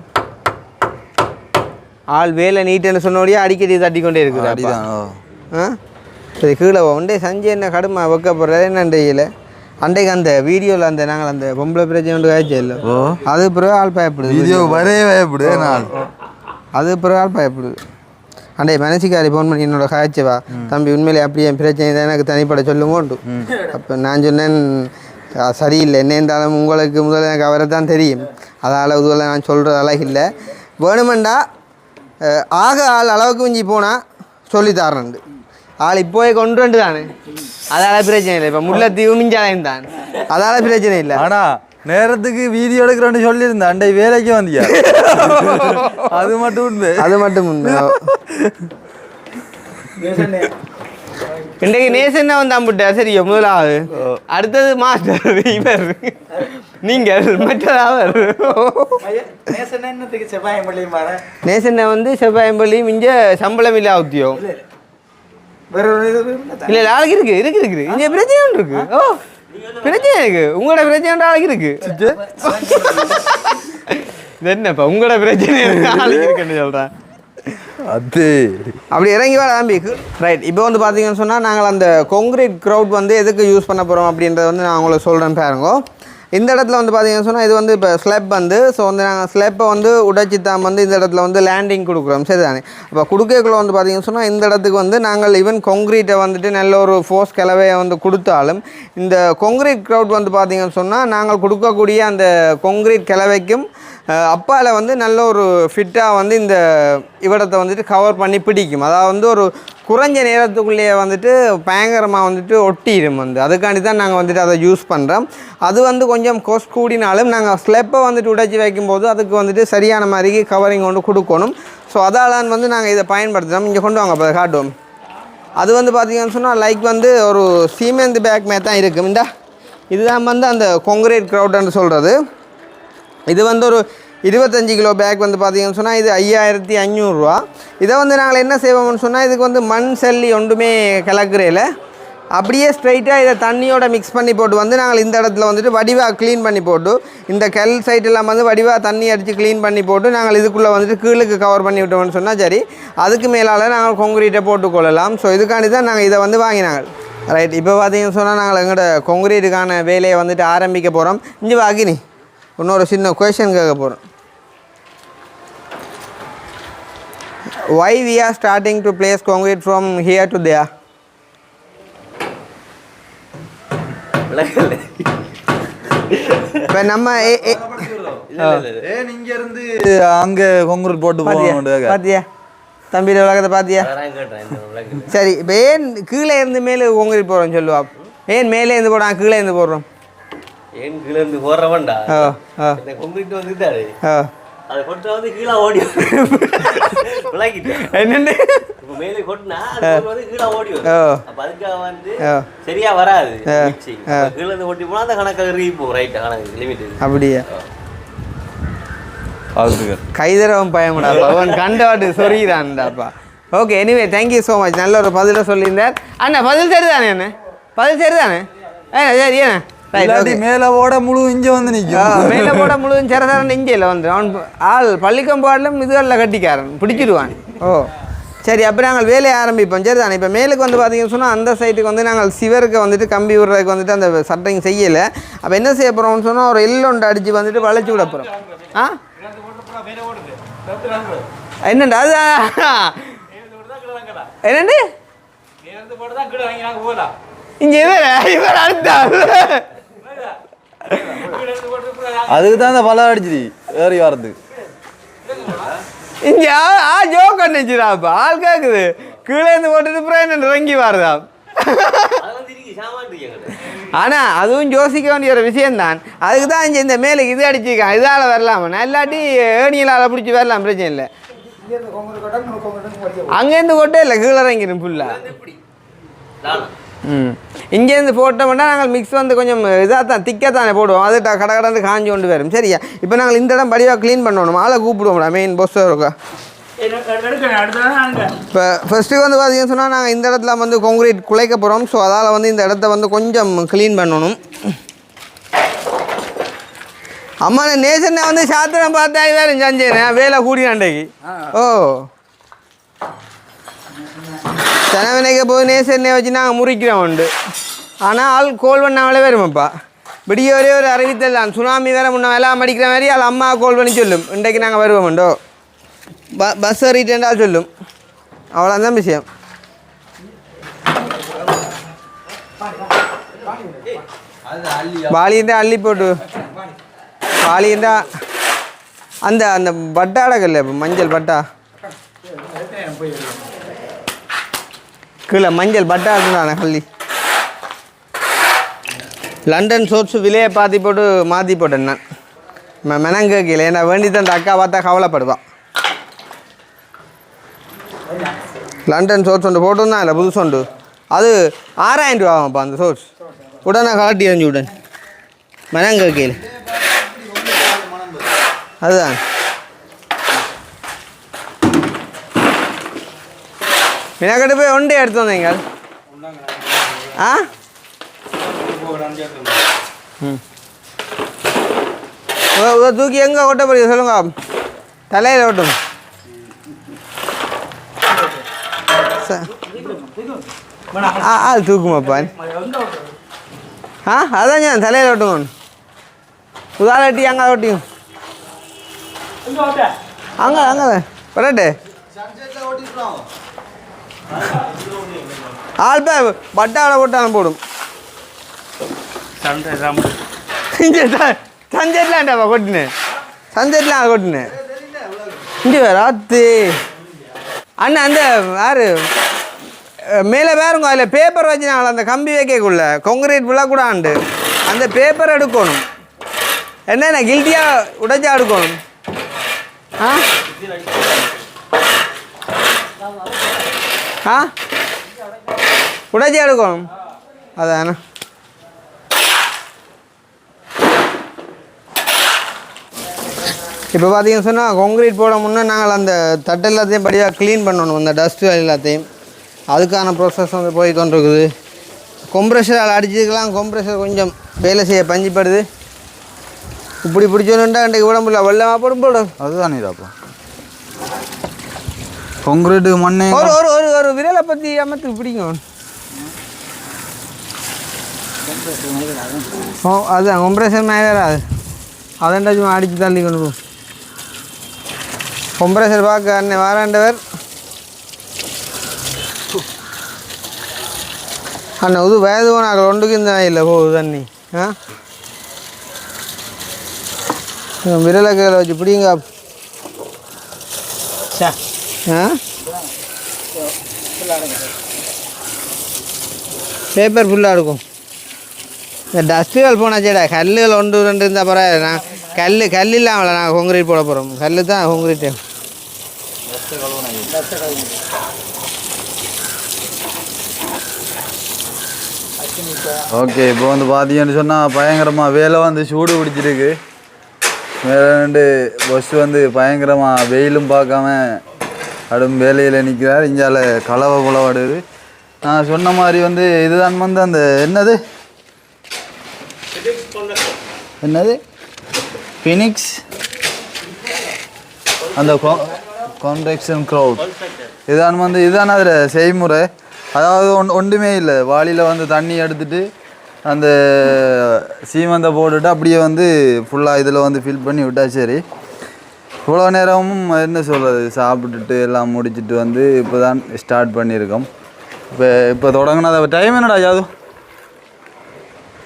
ஆள் வேலை நீட்டுன்னு சொன்னோடையே அடிக்கடி தட்டிக்கொண்டே இருக்குது. ஆ சரி கீழே ஒன்றே சஞ்சய் என்ன கடுமை வைக்கப்படுறது என்னன்னு தெரியல. அன்றைக்கு அந்த வீடியோவில் அந்த நாங்கள் அந்த பொம்பளை பிரச்சனை ஒன்று காய்ச்சல் இல்லை அது பிறகு ஆள் பயப்படுது. வீடியோ வரவே பயப்படுது நான் அது பிறகு ஆள் பயப்படுது. அண்டே மனசிக்காரி ஃபோன் பண்ணி என்னோட காய்ச்சவா தம்பி உண்மையிலே அப்படி என் பிரச்சனை தான் எனக்கு தனிப்பட சொல்லுங்கோண்டு. அப்போ நான் சொன்னேன் சரியில்லை என்ன இருந்தாலும் உங்களுக்கு முதல்ல எனக்கு அவரை தான் தெரியும், அதால் இதுவெல்லாம் நான் சொல்கிறது அழகு இல்லை. வேணுமெண்டா ஆக ஆள் அளவுக்கு மிஞ்சி போனால் சொல்லித்தரேன்ண்டு ஆள் இப்போவே கொண்டு வந்து தானே, அதால் பிரச்சனை இல்லை. இப்போ முல்லைத்தீவு மிஞ்சாலையும் தான், அதால் பிரச்சனை இல்லை. ஆனால் நேரத்துக்கு வீடியோ எடுக்கிறோன்னு சொல்லியிருந்தேன் அண்டை வேலைக்கு வந்தியா அது மட்டும் உண்மை, அது மட்டும் உண்மை. இன்றைக்கு நேசன்னா வந்து அம்பிட்டா சரியோ முதலாவது, அடுத்தது மாஸ்டர் இவர் நீங்கள் மற்றவர். நேசன்னா வந்து செவ்வாயம்பள்ளி மிஞ்ச சம்பளம் இல்லை உத்தியோகம் இல்லை நாளைக்கு இருக்குது இங்கே பிரச்சனை ஒன்று இருக்கு. ஓ பிரச்சனை இருக்கு, உங்களோட பிரச்சனை நாளைக்கு இருக்கு. என்னப்பா உங்களோட பிரச்சனை நாளைக்கு இருக்குன்னு சொல்கிறேன். அது அப்படி இறங்கி வர ஆரம்பிக்கு ரைட். இப்போ வந்து பார்த்தீங்கன்னு சொன்னால் நாங்கள் அந்த கொங்கிரீட் க்ரௌட் வந்து எதுக்கு யூஸ் பண்ண போகிறோம் அப்படின்றத வந்து நான் உங்களுக்கு சொல்கிறேன் பாருங்க. இந்த இடத்துல வந்து பார்த்தீங்கன்னு சொன்னால் இது வந்து இப்போ ஸ்லெப் வந்து ஸோ வந்து நாங்கள் ஸ்லெப்பை வந்து உடைச்சி தான் வந்து இந்த இடத்துல வந்து லேண்டிங் கொடுக்குறோம் சரி தானே. இப்போ கொடுக்கக்குள்ள வந்து பார்த்தீங்கன்னு சொன்னால் இந்த இடத்துக்கு வந்து நாங்கள் ஈவன் கொங்கிரீட்டை வந்துட்டு நல்ல ஒரு ஃபோர்ஸ் கிளவையை வந்து கொடுத்தாலும் இந்த கொங்கிரீட் க்ரௌட் வந்து பார்த்தீங்கன்னு சொன்னால் நாங்கள் கொடுக்கக்கூடிய அந்த கொங்கிரீட் கிளவைக்கும் அப்பால் வந்து நல்ல ஒரு ஃபிட்டாக வந்து இந்த இவடத்தை வந்துட்டு கவர் பண்ணி பிடிக்கும். அதாவது வந்து ஒரு குறைஞ்ச நேரத்துக்குள்ளேயே வந்துட்டு பயங்கரமாக வந்துட்டு ஒட்டிடும் வந்து, அதுக்காண்டி தான் நாங்கள் வந்துட்டு அதை யூஸ் பண்ணுறோம். அது வந்து கொஞ்சம் கோஸ்ட் கூடினாலும் நாங்கள் ஸ்லெப்பை வந்துட்டு உடைச்சி வைக்கும்போது அதுக்கு வந்துட்டு சரியான மாதிரி கவரிங் கொண்டு கொடுக்கணும். ஸோ அதால் வந்து நாங்கள் இதை பயன்படுத்துகிறோம். இங்கே கொண்டு வாங்க அப்போ காட்டுவோம். அது வந்து பார்த்திங்கன்னு சொன்னால் லைக் வந்து ஒரு சீமெண்ட் பேக் மேலே தான் இருக்கும். இந்த இதுதான் வந்து அந்த கொங்கிரீட் க்ரௌட்னு சொல்கிறது. இது வந்து ஒரு 25 கிலோ பேக் வந்து பார்த்தீங்கன்னு சொன்னால் இது 5500 இதை வந்து நாங்கள் என்ன செய்வோம்னு சொன்னால் இதுக்கு வந்து மண் சல்லி ஒன்றுமே கலக்குறையில் அப்படியே ஸ்ட்ரைட்டாக இதை தண்ணியோட மிக்ஸ் பண்ணி போட்டு வந்து நாங்கள் இந்த இடத்துல வந்துட்டு வடிவாக க்ளீன் பண்ணி போட்டு இந்த கல் சைட்டெல்லாம் வந்து வடிவாக தண்ணி அடித்து க்ளீன் பண்ணி போட்டு நாங்கள் இதுக்குள்ளே வந்துட்டு கீழுக்கு கவர் பண்ணி விட்டோம்னு சொன்னால் சரி அதுக்கு மேலால் நாங்கள் கொங்கிரீட்டை போட்டுக்கொள்ளலாம். ஸோ இதுக்காண்டி தான் நாங்கள் இதை வந்து வாங்கினாங்க ரைட். இப்போ பார்த்தீங்கன்னு சொன்னால் நாங்கள் எங்களோட கொங்கிரீட்டுக்கான வேலையை வந்துட்டு ஆரம்பிக்க போகிறோம். இங்கே வாங்கினி இன்னொரு சின்ன கொஷன் கேட்க போகிறோம். Why we are starting to place concrete from here to there? இப்போ நம்ம இங்க இருந்து அங்க கொங்கிரீட் போட்டு போகணும் பாத்தியா தம்பி உலகத்தை பாத்தியா? சரி இப்போ ஏன் கீழே இருந்து மேலே கொங்கிரீட் போடுறோம் சொல்லுவா, ஏன் மேலே இருந்து போடுறோம் கீழே இருந்து போடுறோம்? ஏன் கீழே இருந்து போடுறவன்டா இந்த கொங்கிரீட் வந்துட்டாரு அதை கொட்டா வந்து கீழே ஓடி என்னண்டு இப்போ மேலே கொட்டினா அது வந்து கீழே ஓடி வரும். அப்போ அதுக்காக வந்து சரியா வராது. கீழே இருந்து ஓட்டி போனால் அந்த கணக்கு இறங்கி போகும். ரைட் கணக்கு லிமிட் அப்படியா? கைதரவன் பயமுடாப்பா அவன் கண்டவாட்டு சொரிகிறான்டாப்பா. Okay anyway thank you so much. நல்ல ஒரு பதிலை சொல்லியிருந்தார் அண்ணா. பதில் சரிதானே அண்ணே? பதில் சரிதானே? சரி ஏண்ணே மேலே ஓட முழு இங்கே வந்து நிற்கும். மேலே போட முழு சிறசாரன் இஞ்சியில் வந்து அவன் ஆள் பள்ளிக்கம்பாடிலும் இதுகளில் கட்டிக்காரன் பிடிச்சிடுவான். ஓ சரி அப்போ நாங்கள் வேலையை ஆரம்பிப்போம் சரி தானே. இப்போ மேலுக்கு வந்து பார்த்தீங்கன்னு சொன்னால் அந்த சைட்டுக்கு வந்து நாங்கள் சிவருக்கு வந்துட்டு கம்பி விடுறதுக்கு வந்துட்டு அந்த சட்டரிங் செய்யலை. அப்போ என்ன செய்ய போகிறோம்னு சொன்னால் ஒரு எல்லொண்டு அடித்து வந்துட்டு வளைச்சி விட போகிறோம். என்னண்டா அது என்னண்டு இங்கே இவர் அடுத்தா அதுக்கு தான் அந்த பலம் அடிச்சு ஏறி வரதுக்கு இங்கே ஜோ கண்ணுச்சுடாப்பா ஆள் கேட்குது கீழே இருந்து போட்டுட்டு அப்புறம் என்ன இறங்கி வரதா ஆனால் அதுவும் யோசிக்க வேண்டிய ஒரு விஷயம்தான். அதுக்கு தான் இங்கே இந்த மேலுக்கு இது அடிச்சிருக்கான், இதால் வரலாமா, நான் இல்லாட்டி ஏணியலால் பிடிச்சி வரலாம், பிரச்சனை இல்லை. அங்கேருந்து கொட்டே இல்லை, கீழே இறங்கிடும் ஃபுல்லாக. இங்கேருந்து போட்டோம்னா நாங்கள் மிக்ஸ் வந்து கொஞ்சம் இதாக தான் திக்காக தானே போடுவோம், அது கடை கடந்து காஞ்சி கொண்டு வரும். சரியா, இப்போ நாங்கள் இந்த இடம் படிவாக க்ளீன் பண்ணணும், ஆளை கூப்பிடுவோம்டா மெயின் பொஸ் இருக்கா. இப்போ ஃபஸ்ட்டுக்கு வந்து பார்த்தீங்கன்னு சொன்னால் நாங்கள் இந்த இடத்துல வந்து கான்கிரீட் குலைக்க போகிறோம். ஸோ அதால் வந்து இந்த இடத்த வந்து கொஞ்சம் க்ளீன் பண்ணணும். அம்மா நேசனை வந்து சாத்திரம் பார்த்தா வேறு செஞ்சேன் வேலை கூடினாண்டைக்கு. ஓ செனவினைக்க போய் நேசனை வச்சு நாங்கள் முறிக்கிறோம் உண்டு. ஆனால் ஆள் கோல் பண்ணாமலே வருமாப்பா. விடிய ஒரே ஒரு அறிவித்தல் தான், சுனாமி வேறு முன்ன எல்லாம் அடிக்கிற மாதிரி ஆள் அம்மா கோல் பண்ணி சொல்லும், இன்றைக்கு நாங்கள் வருவோம்ண்டோ பஸ் ஏறிட்டேன்டால் சொல்லும். அவ்வளோதான் விஷயம். வாளியண்டா அள்ளி போட்டு வாளியண்டா அந்த அந்த பட்டாடக்கல்ல மஞ்சள் பட்டா கீழே மஞ்சள் பட்டா இருக்குண்ணா கள்ளி. லண்டன் சோர்ஸ் விலையை பார்த்து போட்டு மாற்றி போட்டேன் நான் மெனங்க கீழே. ஏன்னா வேண்டித்தான் அந்த அக்கா பார்த்தா கவலைப்படுவான். லண்டன் சோர்ஸ் ஒன்று போட்டோம்னா இல்லை புதுசு உண்டு, அது 6000 ரூபா ஆகும்ப்பா அந்த சோர்ஸ். உடனே காட்டி அஞ்சு உடன் மெனங்க கீழே அதுதான். எனக்கிட்ட போய் ஒன்றே எடுத்து வந்தீங்க. ஆ தூக்கி எங்கே கொட்ட போறீங்க சொல்லுங்க, தலையில் ஓட்டும். அது தூக்குமாப்பா. அதான் ஞான் தலையில் ஓட்டுங்க. உதாரண ஒட்டி அங்கே ஓட்டியும் அங்கே அங்கே வரட்டு ஆள் பே பட்டாவில் போட்டாலும் போடும். சஞ்செட்லான்டாப்பா கொட்டினேன், சஞ்செட்லாம் கொட்டினேன். இங்கே ராத்து அண்ணா அந்த யார் மேலே வேறுங்க அதில் பேப்பர் வச்சுனாங்கள அந்த கம்பி வைக்கக்குள்ள கான்கிரீட் விழக்கூடாண்டு அந்த பேப்பர் எடுக்கணும். என்னென்ன கில்ட்டியாக உடைச்சா எடுக்கணும். ஆ ஆ உடைச்சி எடுக்கணும் அதானே. இப்போ பார்த்தீங்கன்னு சொன்னால் கான்கிரீட் போட முன்னே நாங்கள் அந்த தட்டு எல்லாத்தையும் படியாக க்ளீன் பண்ணணும், அந்த டஸ்ட்டு எல்லாத்தையும். அதுக்கான ப்ராசஸ் வந்து போய் கொண்டிருக்குது. கொம்ப்ரெஷரால் அடிச்சுக்கலாம், கொம்ப்ரெஷர் கொஞ்சம் வேலை செய்ய பஞ்சிப்படுது. இப்படி பிடிச்சோன்னுட்டா இன்றைக்கு உடம்புல வெள்ளமாக போடும் போடும். அதுதான் இதாப்பா கான்கிரீட்டு மண்ணே ஒரு ஒரு ஒரு ஒரு விரலை பற்றி அமர்த்துக்கு பிடிக்கும். ஓ அதுதான் கொம்ப்ரெஷர் மேலே அது அதெண்டாச்சும் அடித்து தள்ளி கொண்டு போகும். கொம்ப்ரெஷர் பார்க்க அன்னை வாராண்டவர் அண்ணா இது வயது நாங்கள் ஒன்றுக்கு இந்த இல்லை போகுது தண்ணி. ஆ விரலை கையில் வச்சு பிடிங்க. ஆ பேப்பர் ஃபுல்லாக இருக்கும். இந்த டஸ்ட்டுகள் போனாச்சேடா, கல்லுகள் 1 2 இருந்தால் பரவாயில்ல. நான் கல் இல்லாமல் நாங்கள் கான்கிரீட் போட போகிறோம். கல் தான் கான்கிரீட்டு. ஓகே இப்போ வந்து பார்த்தீங்கன்னு சொன்னால் பயங்கரமாக வேலை வந்து சூடு பிடிச்சிருக்கு. மேலே பஸ் வந்து பயங்கரமாக வெயிலும் பார்க்காம கடும் வேலையில் நிற்கிறார். இங்கால கலவை புலவாடுது. நான் சொன்ன மாதிரி வந்து இதுதான் வந்து அந்த என்னது ஃபினிக்ஸ் அந்த கான்ட்ராக்ஷன் க்ரௌட் இதுதான் வந்து இதுதான் அதில் செய்முறை. அதாவது ஒன்றுமே இல்லை, வாளியில் வந்து தண்ணி எடுத்துகிட்டு அந்த சீமந்தை போட்டுட்டு அப்படியே வந்து ஃபுல்லாக இதில் வந்து ஃபில் பண்ணி விட்டா சரி. இவ்வளோ நேரமும் என்ன சொல்கிறது, சாப்பிட்டுட்டு எல்லாம் முடிச்சுட்டு வந்து இப்போ தான் ஸ்டார்ட் பண்ணியிருக்கோம். இப்போ தொடங்கினது டைம் என்னடா யாது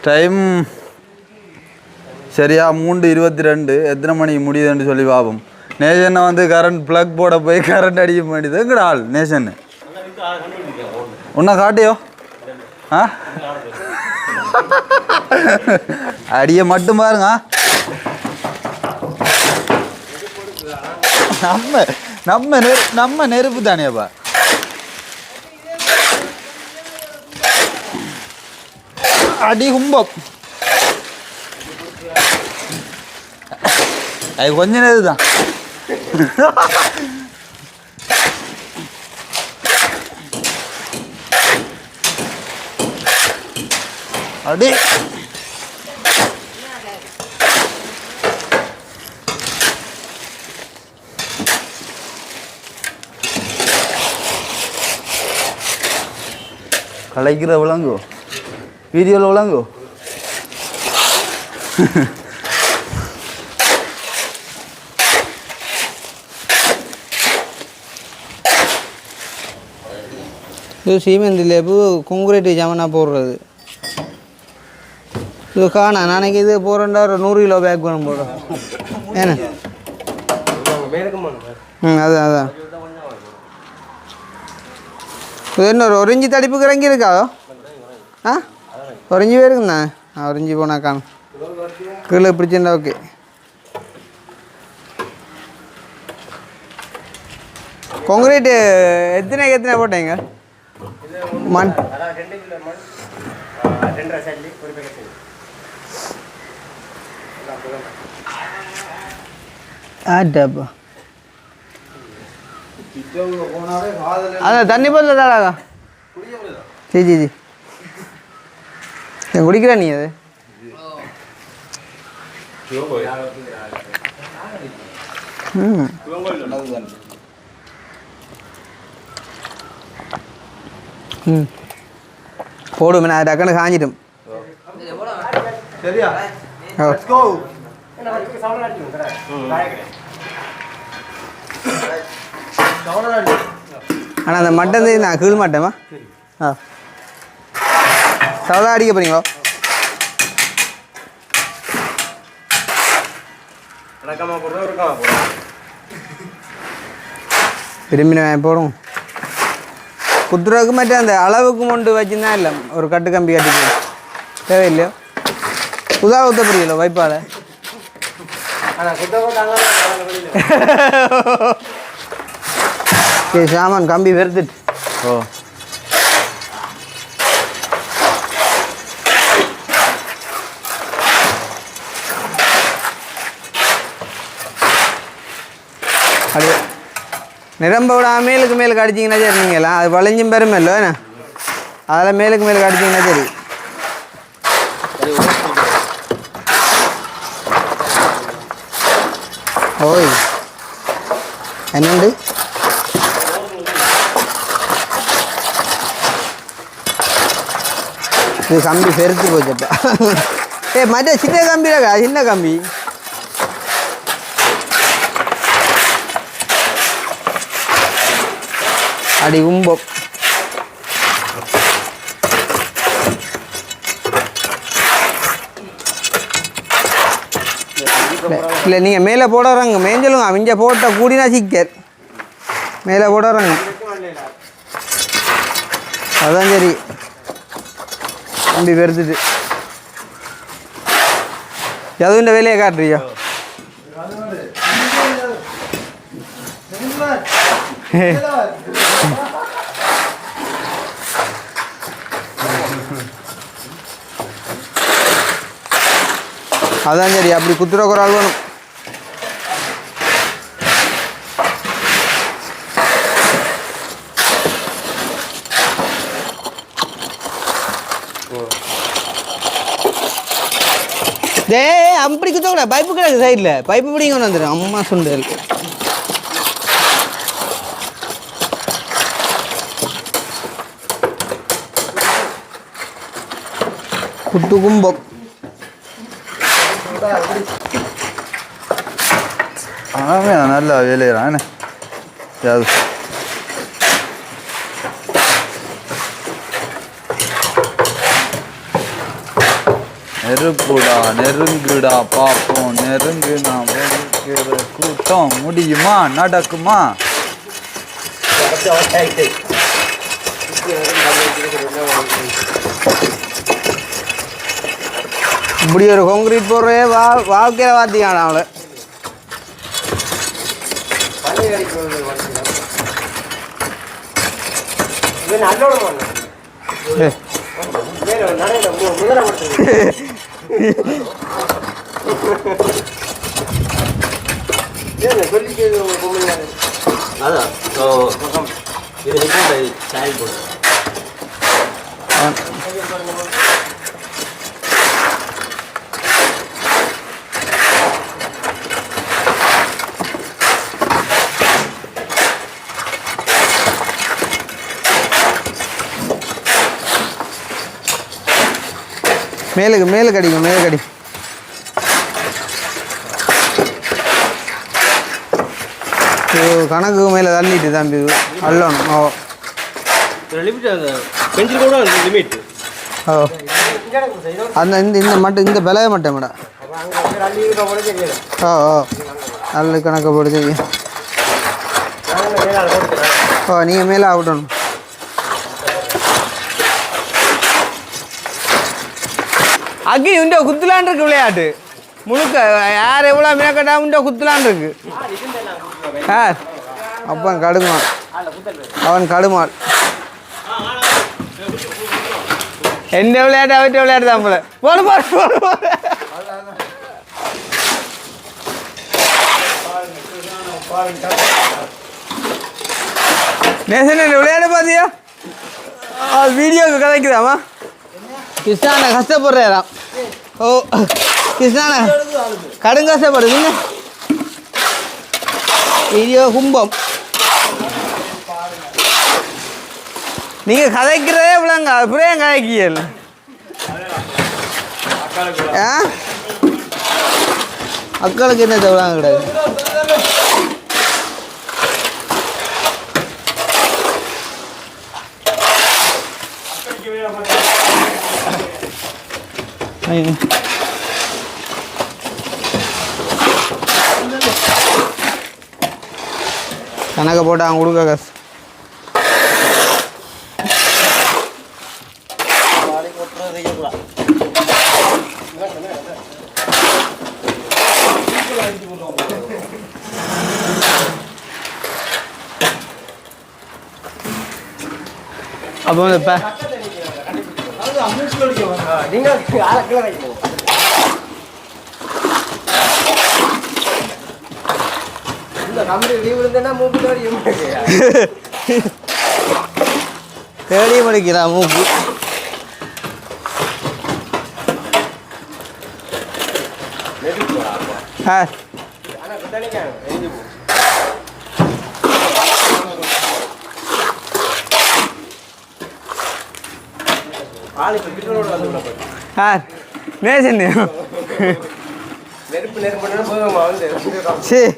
டைம் சரியா 3:22. எத்தனை மணிக்கு முடியுதுன்னு சொல்லி பார்ப்போம். நேஷனை வந்து கரண்ட் ப்ளக் போட போய் கரண்ட் அடிக்க வேண்டியது எங்கடா ஆள் நேஷன்னு ஒன்றா காட்டியோ. ஆ அடியை மட்டும் பாருங்க. நம்ம நெருப்பு தானேப்பா. அடி கும்பம் அது கொஞ்ச நேரம் தான். அடி கலைக்கிற விளங்கோ வீடியோவில் விளங்கோ. இது சீமெந்தில் இப்போ கொங்குரேட்டு ஜாமனாக போடுறது. இது காணா நாளைக்கு இது போகிறேன்டா ஒரு 100 கிலோ பேக் வேணும் போடுறோம். ஏன்னா அதான் இது என்ன ஒரு இஞ்சி தடிப்புக்கு இறங்கி இருக்காதோ? ஆ ஒரு இஞ்சி பேருக்குண்ணா. ஒரு இஞ்சி போனால் காணும் கீழே பிடிச்சிருந்தா ஓகே. கொங்குரேட்டு எத்தனை போட்டீங்க? மண் ஆட்டாப்பா அதான் தண்ணி போதில் தாடாக்கா. ஜி குடிக்கிற நீ அது போடும். நான் டக்குன்னு காஞ்சிடும். சரியா? ஆனால் அந்த மட்டன் நான் கீழ் மாட்டேமா. ஆ சவதா அடிக்க போறீங்களோ? விரும்பின போடும். குத்துறவுக்கு மட்டும் அந்த அளவுக்கு கொண்டு வச்சுருந்தா இல்லை ஒரு கட்டு கம்பி கட்டி போடும். தேவையில்லையோ புதா ஊற்ற புரியல வைப்பால். சாமான் கம்பி வெறுத்துட்டு. ஓ அது நிரம்ப விட மேலுக்கு மேலுக்கு அடிச்சிங்கன்னா சரி. நீங்களா அது வளைஞ்சும் பெருமில்ல என்ன அதில் மேலுக்கு மேலுக்கு அடிச்சிங்கன்னா சரி. ஓய் என்னண்டு இது கம்பி பெருத்து போச்சப்பா. மற்ற சின்ன கம்பிடாக்கா சின்ன கம்பி. அடி கும்பம். இல்லை நீங்கள் மேலே போடுறாங்க மேஞ்சலுங்க அவங்க போட்டால் கூடினா சிக்கர் மேலே போடுறாங்க. அதான் சரி கம்பி பெருத்துட்டு எதுவும் இந்த வேலையை காட்டுறியோ? அதான் சரி அப்படி குத்துற ஒரு ஆள் வேணும். டே அப்படி குத்தக்கூடாது. பைப்பு கிடக்கு சைடில் பைப்பு பிடிங்க கொண்டு வந்துடும். அம்மா சுண்டல் குட்டு கும்பம். அவன் நல்லா வேலையிறான் என்ன யாது. நெருப்புடா நெருங்குடா பார்ப்போம் நெருங்கு நான் கூட்டம் முடியுமா நடக்குமா? இப்படி ஒரு கான்கிரீட் போடுறே வாழ்க்கையில் பார்த்திக்கான அவளை அதான் இது சாரி போடு மேலே கடிக்கும் கணக்கு மேலே தள்ளிட்டு தம்பி அல்லணும் ஓ ஓ அந்த இந்த மட்டும் இந்த விலைய மட்டும் மேடம் ஓ ஓ நல்ல கணக்கு போட்டு தெரியும் ஓ நீங்கள் மேலே ஆகட்டும் அக்கி உண்ட குத்துலான் இருக்கு விளையாட்டு முழுக்க யார் எவ்வளோ மேக்கட்டா உண்ட குத்துலான் இருக்கு யார் அப்பன் கடுமாள் அவன் கடுமாள் எந்த விளையாட்டு அவற்ற விளையாட்டு தான் போல போடு போடு நேசன் விளையாட பார்த்தியா வீடியோக்கு கதைக்குதாமா கிருஷ்ணான கஷ்டப்படுறாராம் ஓ கிருஷ்ணான கடும் கஷ்டப்படுதுங்க வீடியோ கும்பம் நீங்கள் கதைக்கிறதே இவ்வளோங்க அப்புறம் ஏன் கதைக்கியல் ஆ அக்களுக்கு என்ன தவிராங்க கிடையாது கணக்க போட்டு அவங்க கொடுக்க காசு அப்போ வந்து இப்போ தேடி முடிக்கிறா மூக்கு நேசன் சரி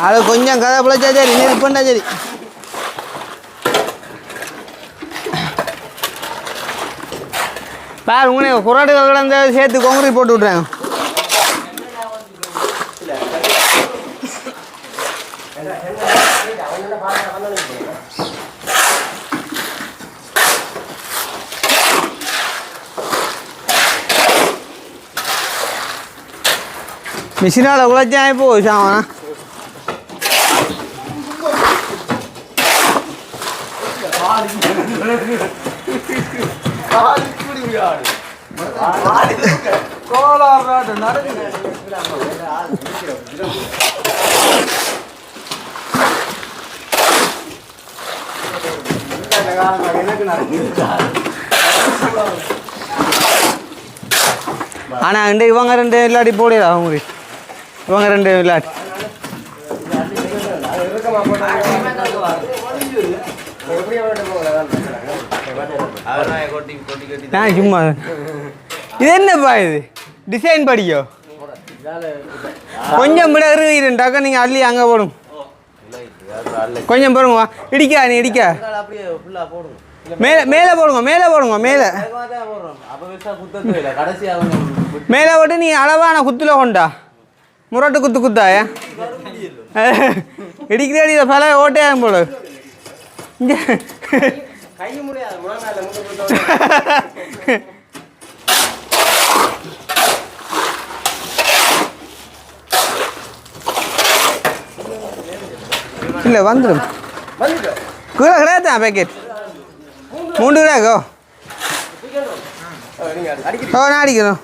அது கொஞ்சம் கதை பிழைச்சா சரி நெருப்புண்டா சரி பார் உங்களே குராட்டுகள் கிடந்த சேர்த்து கொங்குரி போட்டு விட்றாங்க மிஷினால் உழைச்சா இப்போ சாமானா ஆனா இவங்க ரெண்டு விளையாடி போடுதா அவங்க இவங்க ரெண்டு விளையாட்டு சும்மா இது என்னப்பா இது டிசைன் படிக்கோ கொஞ்சம் விட இருட்டாக்க நீங்கள் அள்ளி அங்கே போடும் கொஞ்சம் போடுங்க இடிக்கா நீ இடிக்கா மேலே மேலே போடுங்க மேலே போடுங்க மேலே மேலே போட்டு நீ அளவான குத்துல கொண்டா முரட்டு குத்து குத்தாயா இடிக்கிறடி பல ஓட்டையாகும் போல இங்கே இல்லை வந்துடும் கீழே கிடையாது பேக்கெட் 3 கிடையாக்கோ நான் அடிக்கணும்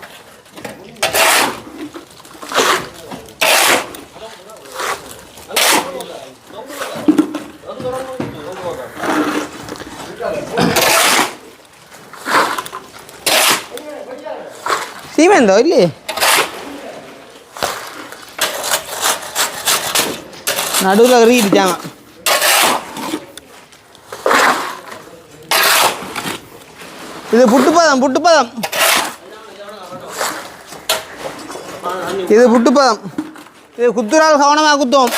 சீமெந்தோ இல்லையே நடுவில் கறிக்கிட்டாங்க இது புட்டுப்பதம் இது புட்டுப்பதம் இது குத்துறால் கவனமாக குத்துவோம்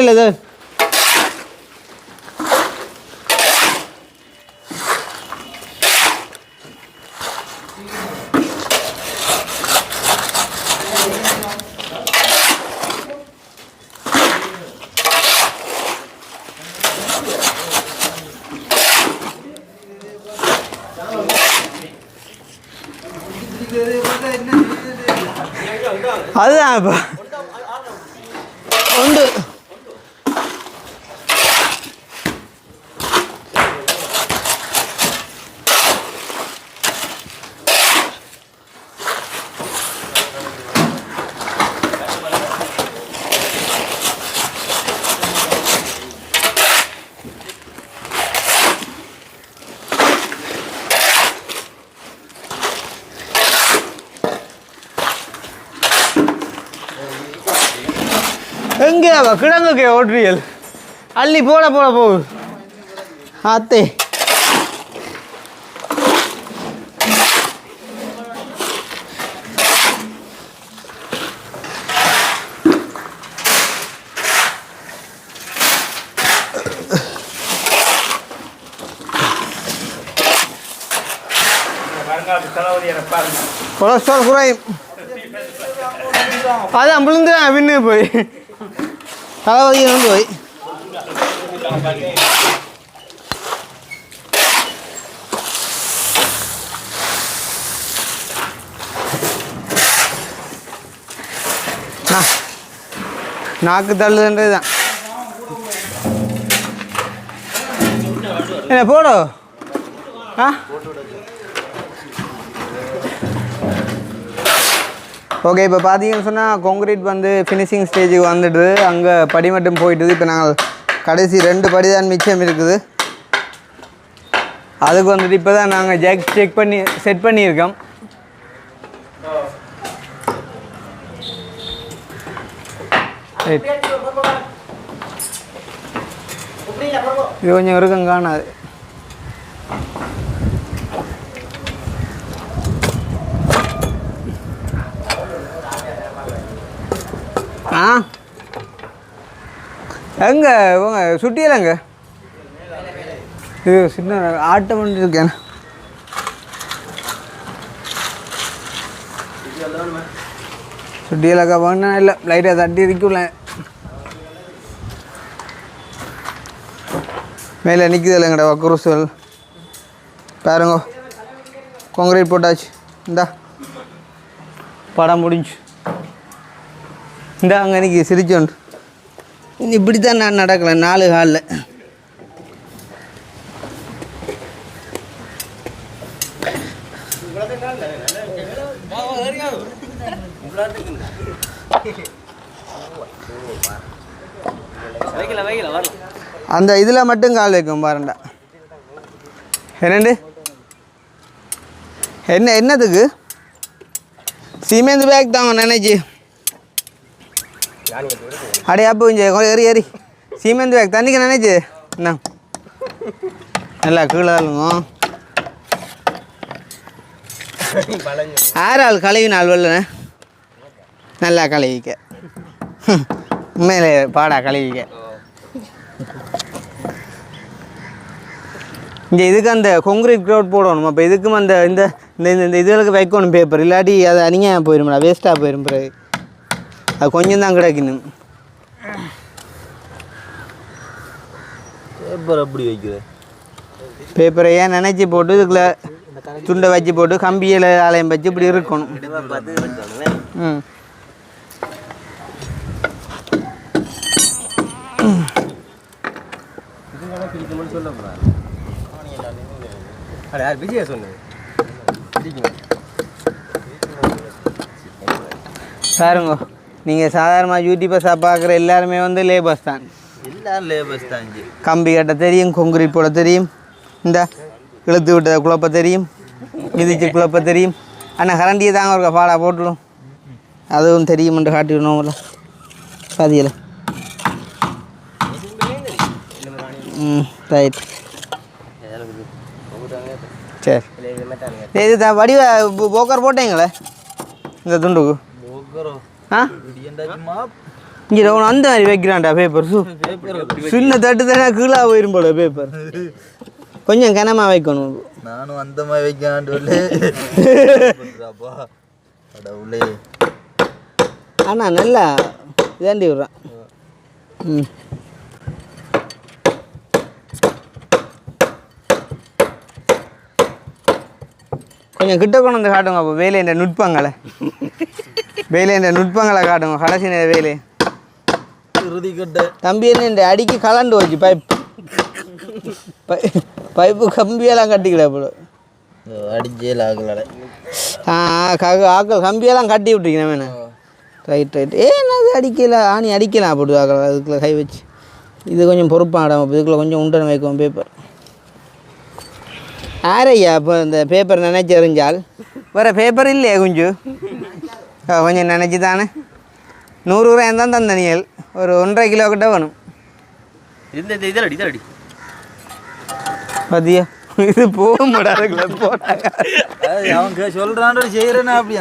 இல்லை சார் அதுதான் இப்போ உண்டு எங்கே கிழங்குக்கு ஓட்டுறியல் அள்ளி போட போகுது அத்தே கொலஸ்ட்ரால் குறையும் அதான் விழுந்து விண்ணு போய் தளபதி வந்து போய் நாக்கு தள்ளுதுன்றது தான் என்ன போடோ ஆ ஓகே இப்போ பார்த்தீங்கன்னு சொன்னால் கான்க்ரீட் வந்து ஃபினிஷிங் ஸ்டேஜுக்கு வந்துடுது அங்கே படி மட்டும் போயிட்டுது இப்போ நாங்கள் கடைசி 2 படி தான் மிச்சம் இருக்குது அதுக்கு வந்துட்டு இப்போ தான் நாங்கள் செட் பண்ணியிருக்கோம் இது கொஞ்சம் இருக்கும் காணாது ஆ எங்கே இவங்க சுட்டியலைங்க இது சின்ன ஆட்டம் பண்ணி இருக்கேன் சுட்டியலக்கா பண்ண இல்லை லைட்டாக தட்டி இருக்குல்ல மேலே நிற்குது இல்லைங்கடா வக்குருசல் பாருங்க கான்க்ரீட் போட்டாச்சு இந்தா படம் முடிஞ்சு இந்த அங்கே நிற்கி சிரிச்சோண்டு இப்படி தான் நான் நடக்கலை 4 ஹாலில் அந்த இதில் மட்டும் கால் வைக்கும் பாருண்டா என்னதுக்கு சிமெண்ட் பேக் தாங்க நினைச்சி அடே அப்போ ஏறி சீமெந்து பேக் தண்ணிக்கு நினைச்சு என்ன நல்லா கீழே ஆளுங்க 6 ஆள் கழுவி 4 வெள்ளன நல்லா கழுவிக்க உண்மையிலே பாடா கழுவிக்க இங்கே இதுக்கு அந்த கொங்க்ரீட் க்ரௌட் போடணும். அப்போ இதுக்கும் அந்த இந்த இந்த இதுகளுக்கு வைக்கணும் பேப்பர், இல்லாட்டி அது அணியாக போயிடும்டா, வேஸ்ட்டாக போயிடும். பிறகு அது கொஞ்சம் தான் கிடைக்கணும். பேப்பர் அப்படி வைக்கிறேன். பேப்பரை ஏன் நினைச்சி போட்டு இதுக்குள்ள துண்டை வச்சு போட்டு கம்பியில் ஆலயம் வச்சு இப்படி இருக்கணும். ம் பாருங்க, நீங்கள் சாதாரணமாக யூடியூப்பை பார்க்குற எல்லாருமே வந்து லேபர்ஸ் தான். எல்லாரும் லேபர்ஸ் தான். கம்பி கட்ட தெரியும், கொங்க்ரீட் போட தெரியும், இந்த இழுத்து விட்ட குழப்ப தெரியும், மிதிச்சு குழப்ப தெரியும். ஆனால் கரண்டியை தாங்க ஒரு பாடாக போட்டுடும், அதுவும் தெரியுமென்று காட்டிடணும்ல பாதியில். ரைட், சரி. இது வடிவ போக்கர் போட்டீங்களே இந்த துண்டுக்கு. ஆ இங்கே ஒன்று அந்த மாதிரி வைக்கிறான்டா பேப்பர். சின்ன தட்டு தானே கீழே போயிரும் போல பேப்பர். கொஞ்சம் கனமாக வைக்கணும். நானும் அந்த மாதிரி வைக்காண்டு. ஆனால் நல்லா இதாண்டி விட்றான். ம் கொஞ்சம் கிட்ட கொண்டு வந்து காட்டுங்க. அப்போ வேலையின் நுட்பங்களை காட்டுங்க. கடைசி நேர வேலை தம்பி என்ன இந்த அடிக்கி கலண்டு வச்சு பைப்பு கம்பியெல்லாம் கட்டிக்கல போல அடிச்சேல ஆக்கள் கம்பியெல்லாம் கட்டி விட்டுருக்கேன் வேணா. ரைட் என்னது அடிக்கல, ஆணி அடிக்கலாம் அப்படி ஆக்கள் அதுக்குள்ள கை வச்சு. இது கொஞ்சம் பொறுப்பாக இதுக்குள்ள கொஞ்சம் உண்டனை வைக்கும் பேப்பர். ஆரையா இப்போ இந்த பேப்பர் நினைச்சி எறிஞ்சால் வேறு பேப்பர் இல்லையே கொஞ்சம் நினச்சி தானே 100 ரூபாய் தான் தந்தனியல் ஒரு 1.5 கிலோ கிட்ட வேணும். இதடி மதியா இது போக முடியாதுங்களா போட்டாங்க. அவங்க சொல்கிறான்னு செய்கிறேன்னா அப்படியே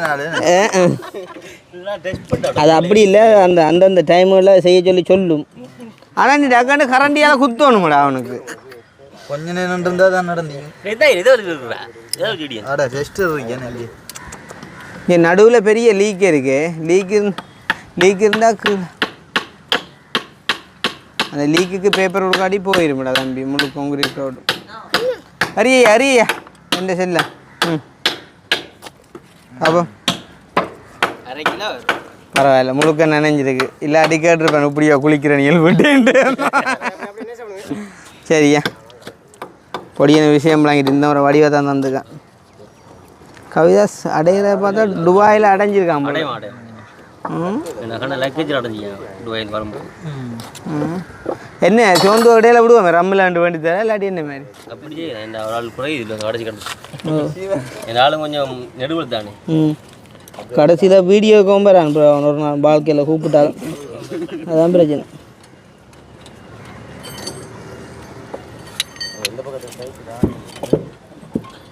அது அப்படி இல்லை, அந்தந்த டைமில் செய்ய சொல்லும். ஆனால் நீ டக்காண்டு கரண்டியால் குத்தணும்டா அவனுக்கு. கொஞ்ச நேரம் இருந்தால் தான் நடந்தீங்க. என் நடுவில் பெரிய லீக் இருக்கு. லீக் இருந்தால் அந்த லீக்குக்கு பேப்பர் கொடுக்காட்டி போயிரும்டா தம்பி முழு கொங்க்ரீட் ரோடு. அரியா எந்த செல்ல. ம் அப்போ பரவாயில்ல, முழுக்க நினைஞ்சிருக்கு. இல்லாட்டி கேட்டிருப்பேன் இப்படியா குளிக்கிறேன் இயல்புட்டு. சரியா பொடியான விஷயம் வாங்கிட்டு இந்த ஒரு வடிவை தான் தந்துக்கான். கவிதாஸ் அடையிற பார்த்தா துபாயில் அடைஞ்சிருக்கான். என்ன சோந்து இடையில விடுவோம் ரம்மில் ரெண்டு வேண்டி தர இல்லாட்டி என்ன மாதிரி அப்படியே ஒரு ஆள் குறையுது கடைசி என் ஆளும் கொஞ்சம் நெடுவல் தானே. கடைசியில் வீடியோ கோம்பறான் ஒரு நாள் வாழ்க்கையில் கூப்பிட்டாலும் அதான் பிரச்சனை.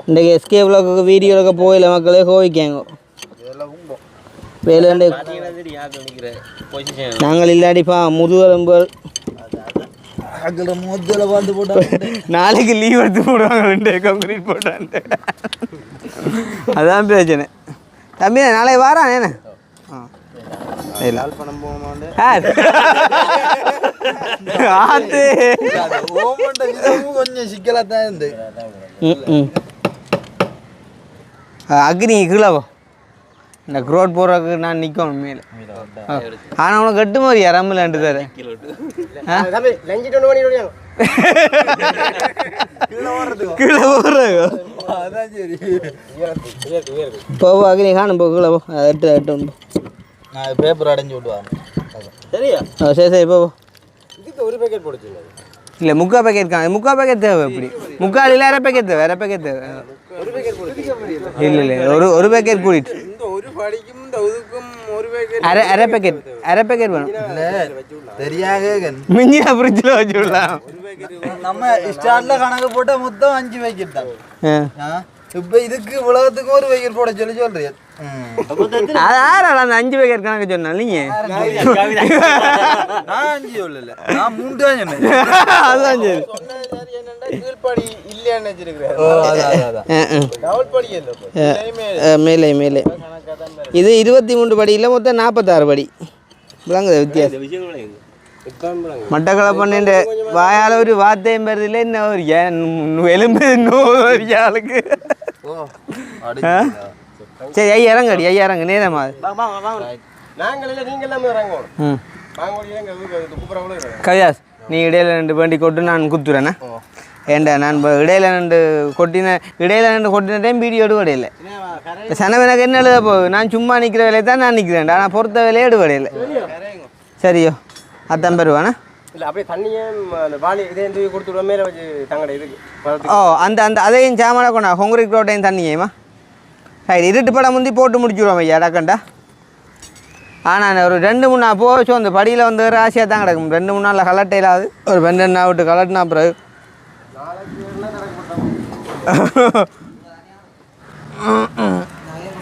இன்றைக்கு எஸ்கே விளாக்கு வீடியோவுக்கு போயில மக்களே கோவிக்காங்க. வேலை நாங்கள் இல்லாடிப்பா முதுகெலும்புகள் நாளைக்கு லீவ் எடுத்து போடுவாங்க. கொங்க்ரீட் போட்டான்ட்டு அதான் பிரச்சனை. தம்பி நாளைக்கு வாரான் என்ன கொஞ்சம் சிக்கலா தான் இருந்து அக்னி கீழவோ இந்த க்ரோட் போடுறதுக்கு நான் நிற்கணும் மேலே. ஆனால் உனக்கு கட்டு மாதிரி ரம்மில் தர கீழே போடுறாங்க. போ அக்னி காணும் போ கீழே போ. எட்டு பேப்பர் அடைஞ்சு விட்டுவாங்க. சரியா சரி போ. ஒரு பேக்கெட் போடுச்சு இல்லை 3/4 பேக்கெட் முக்கால் பேக்கெட் தேவை. எப்படி 3/4 இல்லை 1/2 பேக்கெட் தேவை. 1/2 பேக்கெட் தேவை. இல்லை ஒரு பேக்கெட் கூட்டிட்டு 1/2 பேக்கெட் வேணும். தெரியாது மிஞ்சினா ஃப்ரிட்ஜில் வச்சு விடலாம். நம்ம ஸ்டார்ட்ல கணக்கு போட்டால் மொத்தம் 5 பேக்கெட் தான். இப்போ இதுக்கு உலகத்துக்கு ஒரு பேக்கெட் போட சொல்றேன். அது யாரால அந்த 5 பேர் கணக்கு சொன்னா நீங்க நான் 5 சொல்லல நான் 3 தான் சொன்னேன் அதுதான் சரி கீழ்படி இல்லையான்னு வச்சிருக்கிறேன் மேலே மேலே இது 23 படி இல்லை மொத்தம் 46 படி விளங்குது வித்தியாசம் மட்டக்களப்பு பண்ணிட்டு வாயால் ஒரு வார்த்தையும் பெறதில்லை என்ன ஒரு எலும்பு ஒரு ஆளுக்கு சரி ஐயா இறங்கடி ஐயா இறங்கு நேரமா கவியாஸ் நீ இடையில 2 வண்டி கொட்டு நான் குத்துறேண்ணா ஏண்டா நான் இடையில 2 கொட்டின டைம் வீடியோ எடுவடையில் சனம் எனக்கு என்ன எழுத போகுது நான் சும்மா நிற்கிற வேலையை தான் நான் நிற்கிறேன் ஆனால் பொறுத்த வேலையை எடுவடையில் சரியோ அதான் பெறுவாண்ணா இல்லை அப்படியே தண்ணியும் வாலி இதே கொடுத்துருவோம் மேலே வச்சு தங்கடை இதுக்கு ஓ அந்த அந்த அதையும் சாமான கொண்டா கொங்குரிக் ரோட்டையும் தண்ணியேம்மா ரைட் இருட்டு படம் முந்தி போட்டு முடிச்சுடுவோம் ஐயா டக்கண்டா ஆனால் ஒரு 2-3 நாள் போச்சோம் அந்த படியில் வந்து ராசியாக தான் கிடக்கும் 2-3 நாளில் கலட்டையிலாது ஒரு 2 நாள் விட்டு கலட்டினா பிறகு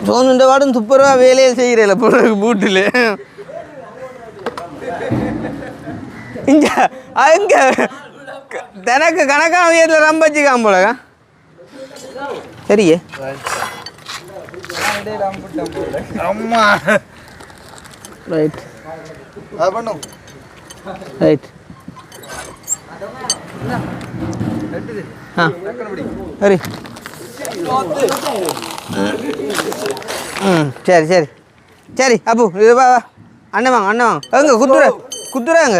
சோனுண்ட வாடும் துப்புரவா வேலையை செய்கிறேன் பிறகு பூட்டில் இங்க அங்க தனக்கு கணக்கான வீட்டில் ரம்பச்சிக்காம போலங்க சரியே அம்மா ரைட் அது பண்ணும் ரைட் ஆ சரி சரி சரி சரி அப்பு இது வா அண்ணன் வாங்க எங்க குத்துறாங்க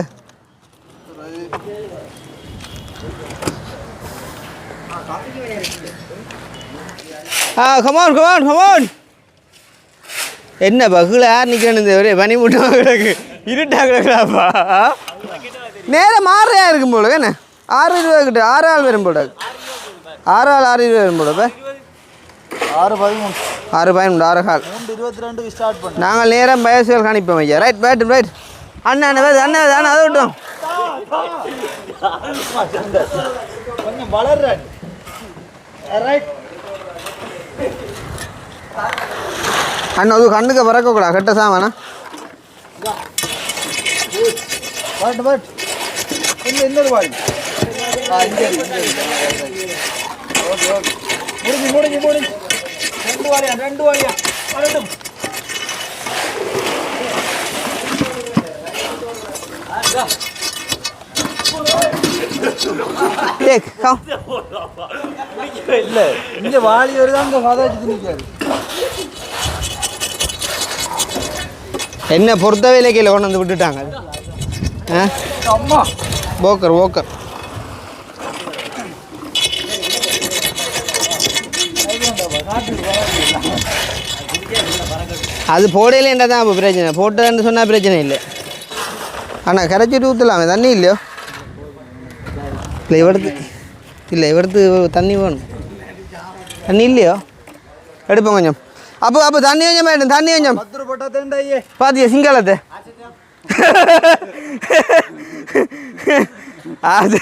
கமான் என்ன பகுல யார் நிற்கணும் ஒரே பனி மூட்டமாக கிடக்கு இருட்டாக கிடக்குறாப்பா நேரம் 6 இருக்கும் போல என்ன 6:20 கிட்ட 6 ஆள் வரும் போல 6 ஆள் 6:20 வரும் போல இப்போ 6:13 6 கால் 3:22 ஸ்டார்ட் பண்ணு நாங்கள் நேரம் பயசுகள் காணிப்போம் ஐயா ரைட் ரைட் அண்ணன் அதை விட்டோம் கொஞ்சம் வளர்ற ரைட் அண்ணா அது கண்ணுக்கு பறக்கக்கூடாது கட்ட சாமானா பட் இன்னொரு வாய் முடிஞ்சு 2 வாரியா வரட்டும் இல்லை இந்த வாளி வருதான் அங்கே மதாச்சு நிற்காது என்ன பொறுத்த வேலைக்கையில் கொண்டு வந்து விட்டுட்டாங்க அம்மா ஓக்கர் அது போடையிலேண்டா தான் அப்போ பிரச்சனை போட்டதுன்னு சொன்னால் பிரச்சனை இல்லை ஆனால் கரைச்சிட்டு ஊற்றலாமே தண்ணி இல்லையோ இவடுத்து தண்ணி வேணும் தண்ணி இல்லையோ எடுப்போம் கொஞ்சம் அப்போ தண்ணி கொஞ்சம் மேடம் தண்ணி கொஞ்சம் பாத்தியா சிங்களத்தை அது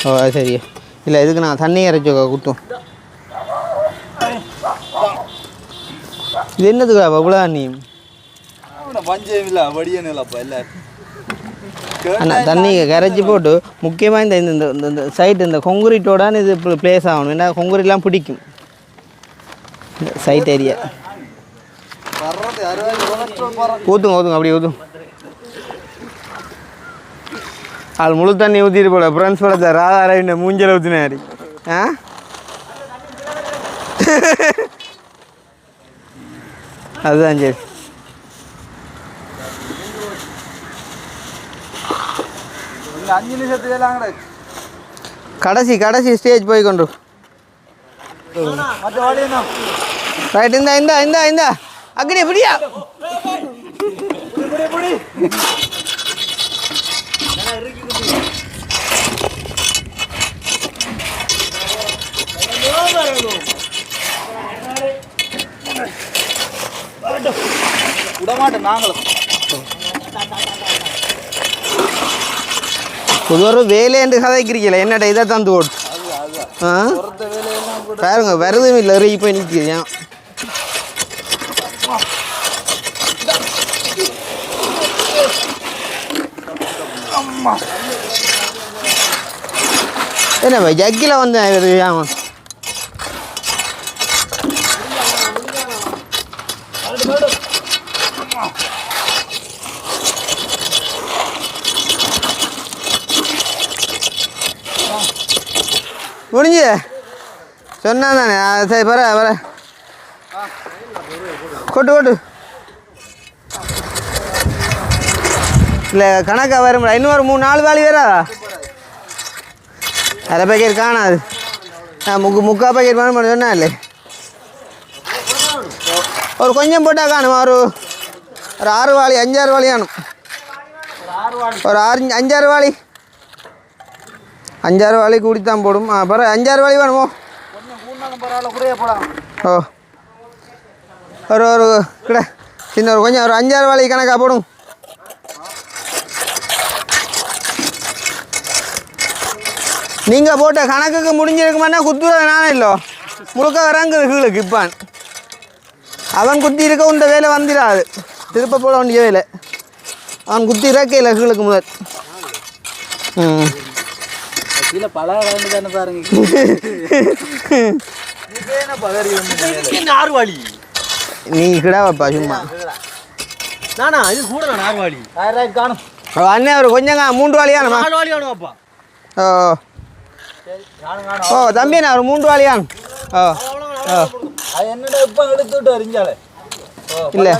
ஓ அது சரி இல்லை இதுக்கு நான் தண்ணி இறைச்சி குத்தும் இது என்னதுக்கா அவ்வளோ தண்ணி பஞ்சம் இல்லை வடியனில்லப்பா இல்லை அண்ணா தண்ணி கரைச்சி போட்டு முக்கியமாக இந்த இந்த இந்த சைட் இந்த கொங்குரிட்டோடான்னு இது பிளேஸ் ஆகணும் ஏன்னா கொங்குரிலாம் பிடிக்கும் இந்த சைட் ஏரியா ஊற்றுங்க அப்படி ஊற்றும் அது முழு தண்ணி ஊற்றிட்டு போல ஃப்ரெண்ட்ஸ் படத்தை ராதாராவின் மூஞ்சல் ஊற்றினாரி ஆ அதுதான் சரி கடைசி ஸ்டேஜ் போய் கொண்டு ரைட் இந்த அக்னி பிடியா விடமாட்டேன் நாங்களும் ஒரு வேலையண்டு கதைக்கிறீங்களா என்னடா இதை தந்து ஓட்டு ஆ பாருங்க வருதும் இல்லை இறங்கி போய் நிற்கிறீங்க என்ன ஜக்கில் வந்தேன் ஆமாம் முடிஞ்சு சொன்னா தானே சரி வர கொட்டு இல்லை கணக்காக வரும்டா இன்னும் ஒரு 3-4 வேலி வராதா அரை பேக்கெட் காணாது முக்கால் பேக்கெட் வேணும் சொன்னா இல்லை ஒரு கொஞ்சம் போட்டால் காணும் ஒரு 6 வாளி 5-6 வாளி காணும் ஒரு 5-6 வாளி 5-6 வாளி கூடித்தான் போடும் பரவாயில்ல 5-6 வாளி வேணுமோ ஓ ஒரு கிட்ட சின்ன ஒரு கொஞ்சம் ஒரு 5-6 வாளி கணக்காக போடும் நீங்கள் போட்ட கணக்குக்கு முடிஞ்சிருக்குமானா குத்துறது நானே இல்லை முழுக்க வராங்குது கீழுக்கு இப்பான் அவன் குத்தி இருக்க உண்ட வேலை வந்துடாது திருப்ப போட வேண்டிய வேலை அவன் குத்தி இறக்கையில் கீழுக்கு முதல் பல தானே பாருங்க ஆறுவாளி நீ கிடாவப்பா சும்மா நானா இது கூட நான் ஆறுவாளி காணும் அண்ணே ஒரு கொஞ்சம் 3 வாளியானமா 4 வாளி வேணுமாப்பா ஓ ஓ தம்பி நான் ஒரு 3 வாளியான் ஓ ஓ என்னடா இப்போ எடுத்துட்டு அறிஞ்சாலே இல்லை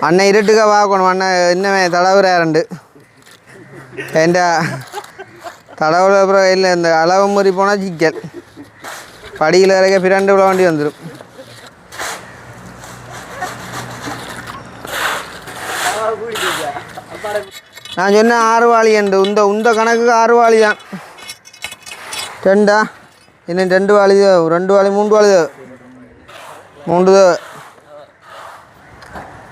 அண்ணன் இருட்டுக்க பார்க்கணும் அண்ணன் இன்னமே தடவுறாருண்டு எந்த தடவுல அப்புறம் இல்லை இந்த அளவு முறி போனால் சிக்கல் படியில் வரைக்கும் பிரண்டு விட வேண்டி வந்துடும் நான் சொன்னேன் 6 வாளி என்று உந்த கணக்குக்கு 6 வாளி தான் 2 இன்னும் 2 வாளி 2 வாளி 3 வாளி 3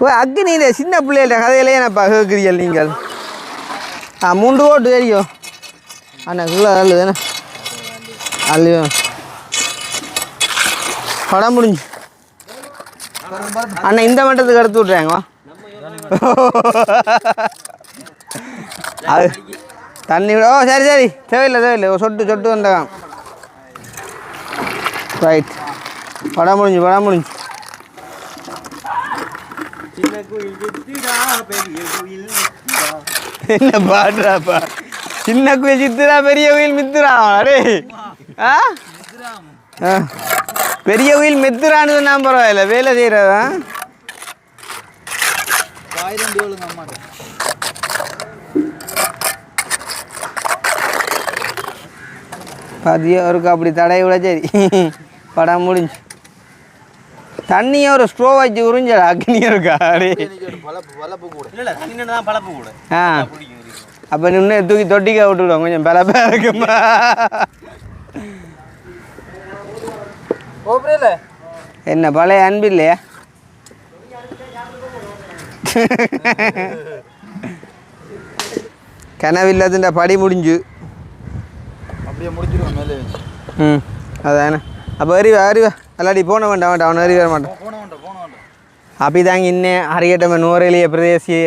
ஓ அக்னியில சின்ன பிள்ளைகிட்ட கதையிலே என்னப்பா கேட்குறீர்கள் நீங்கள் 3 ஓட்டு தெரியும் அண்ணா கீழே அல்லு தானே அல்லையோ படம் முடிஞ்சு அண்ணா இந்த மட்டத்துக்கு எடுத்து விட்றாங்க அது தண்ணி விட ஓ சரி தேவையில்லை சொட்டு வந்தாங்க ரைட் படம் முடிஞ்சு என்ன பாடுறாப்பா சின்ன குயில் சித்துரா பெரிய குயில் மித்துரா அடே பெரிய குயில் மித்துரான்னு சொன்னா பரவாயில்ல வேலை செய்யறதா பதியோருக்கு அப்படி தடை விட சரி படம் முடிஞ்சு தண்ணியை ஒரு ஸ்ட்ரோ வச்சு உறிஞ்சடா அக்னியும் இருக்கா அடே ஆ அப்போ நின்று தூக்கி தொட்டிக்க விட்டுவிடுவோம் கொஞ்சம் பலப்பா இருக்குமா என்ன பழைய அன்பு இல்லையா கனவில்லாதுன்ற படி முடிஞ்சு அப்படியே முடிச்சிருவோம் மேலே அதானே அப்போ அறிவா அல்லாடி போன வேண்டாம் அவன் அறி வர மாட்டான் அப்படி தாங்க இன்னும் அரியட்டமே நூரேலிய பிரதேசிய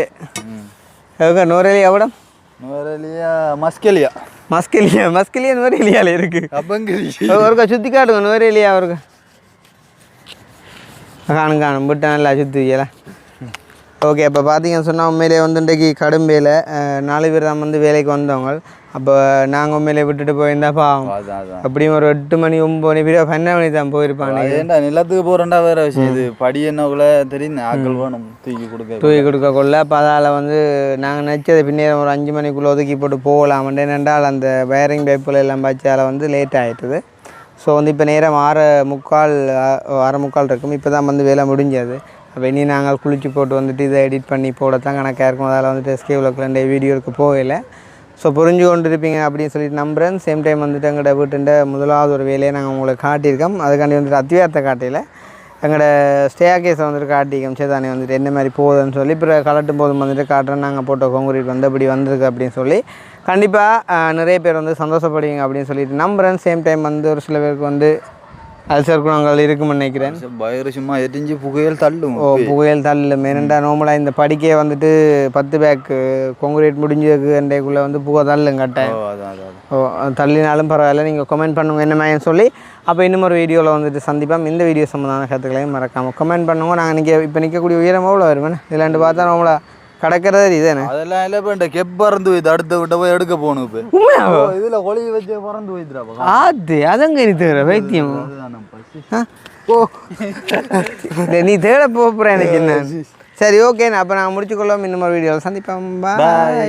நூரேலியா எவ்வளோ நுவரெலியா மஸ்கெலியா நுவரேலியாவில் இருக்கு ஒருக்கா சுற்றி காட்டுங்க நுவரேலியா அவருக்கு காணும் விட்டா நல்லா சுற்றி வைக்கல ஓகே இப்போ பார்த்தீங்கன்னு சொன்னால் உண்மையிலே வந்து இன்றைக்கு கடும் வேலை 4 பேர் தான் வந்து வேலைக்கு வந்தவங்க அப்போ நாங்கள் உண்மையிலே விட்டுட்டு போயிருந்தா பாவம் அப்படியும் ஒரு 8 மணி 9 மணி பேர் 12 மணி தான் போயிருப்பாங்க ஏன்டா நிலத்துக்கு போகிறேன்டா வேறு விஷயம் இது படி என்னக்குள்ள தெரியும் ஆக்கள் வேணும் தூக்கி கொடுக்கக்குள்ள அப்போ அதால் வந்து நாங்கள் நினச்சது பின்னேரம் ஒரு 5 மணிக்குள்ளே ஒதுக்கி போட்டு போகலாமன்ட்டு என்னென்றால் அந்த வயரிங் பைப்பில் எல்லாம் பச்சால் வந்து லேட் ஆகிட்டுது ஸோ வந்து இப்போ நேரம் 6:45 இருக்கும் இப்போ தான் வந்து வேலை முடிஞ்சது அப்போ இனி நாங்கள் குளிச்சு போட்டு வந்துட்டு இதை எடிட் பண்ணி போடத்தான் கணக்காக இருக்கும் அதால் வந்துட்டு எஸ்கே விளக்கில் வீடியோ எடுக்க போகலை ஸோ புரிஞ்சு கொண்டு இருப்பீங்க அப்படின்னு சொல்லிட்டு நம்புகிறேன் சேம் டைம் வந்துட்டு எங்கள்கிட்ட வீட்டுண்ட முதலாவது ஒரு வேலையை நாங்கள் உங்களுக்கு காட்டியிருக்கோம் அதுக்காண்டி வந்துட்டு அத்தியாரத்தை காட்டையில் எங்களோட ஸ்டேயா கேஸை வந்துட்டு காட்டி சேதானே வந்துட்டு என்ன மாதிரி போகுதுன்னு சொல்லி இப்போ கலட்டும் போதும் வந்துட்டு காட்டுறேன் நாங்கள் போட்ட கான்கிரீட் வந்து அப்படி வந்திருக்கு அப்படின்னு சொல்லி கண்டிப்பாக நிறைய பேர் வந்து சந்தோஷப்படுவீங்க அப்படின்னு சொல்லிட்டு நம்புகிறேன். சேம் டைம் வந்து ஒரு சில பேருக்கு வந்து அல்சர் குணங்கள் இருக்குன்னு நினைக்கிறேன். பயறு சும்மா எரிஞ்சு புகையில் தள்ளும். புகையில் தள்ளும். ஏனெண்டா நார்மலாக இந்த படிக்கே வந்துட்டு 10 பேக் கான்கிரீட் முடிஞ்சதுக்கு அண்டைக்குள்ளே வந்து புகை தள்ளும் கட்டாயம். தள்ளினாலும் பரவாயில்ல. நீங்கள் கமெண்ட் பண்ணுங்க என்ன மாதிரி சொல்லி. அப்போ இன்னும் ஒரு வீடியோவில் வந்துட்டு சந்திப்போம். இந்த வீடியோ சம்மந்தமான கருத்துக்களையும் மறக்காமல் கமெண்ட் பண்ணுங்க. நாங்கள் இப்போ நிற்கக்கூடிய உயரம் எவ்வளோ வருவேன் இதில் பார்த்தா நம்மளை கடற்கரை இதுதானே. அதெல்லாம் இல்லை இப்போ இந்த கெப் பறந்து போயிது. அடுத்த விட்ட போய் எடுக்க போகணும். இப்போ இதில் ஒளி வச்சு பறந்து போயிடுறா. அதங்க நீ தேவை வைத்தியம் நீ தேட போகிறேன் எனக்கு என்ன. சரி ஓகே. அப்போ நாங்கள் முடிச்சுக்கொள்வோம். இன்னும் ஒரு வீடியோவில் சந்திப்போம். பாய்.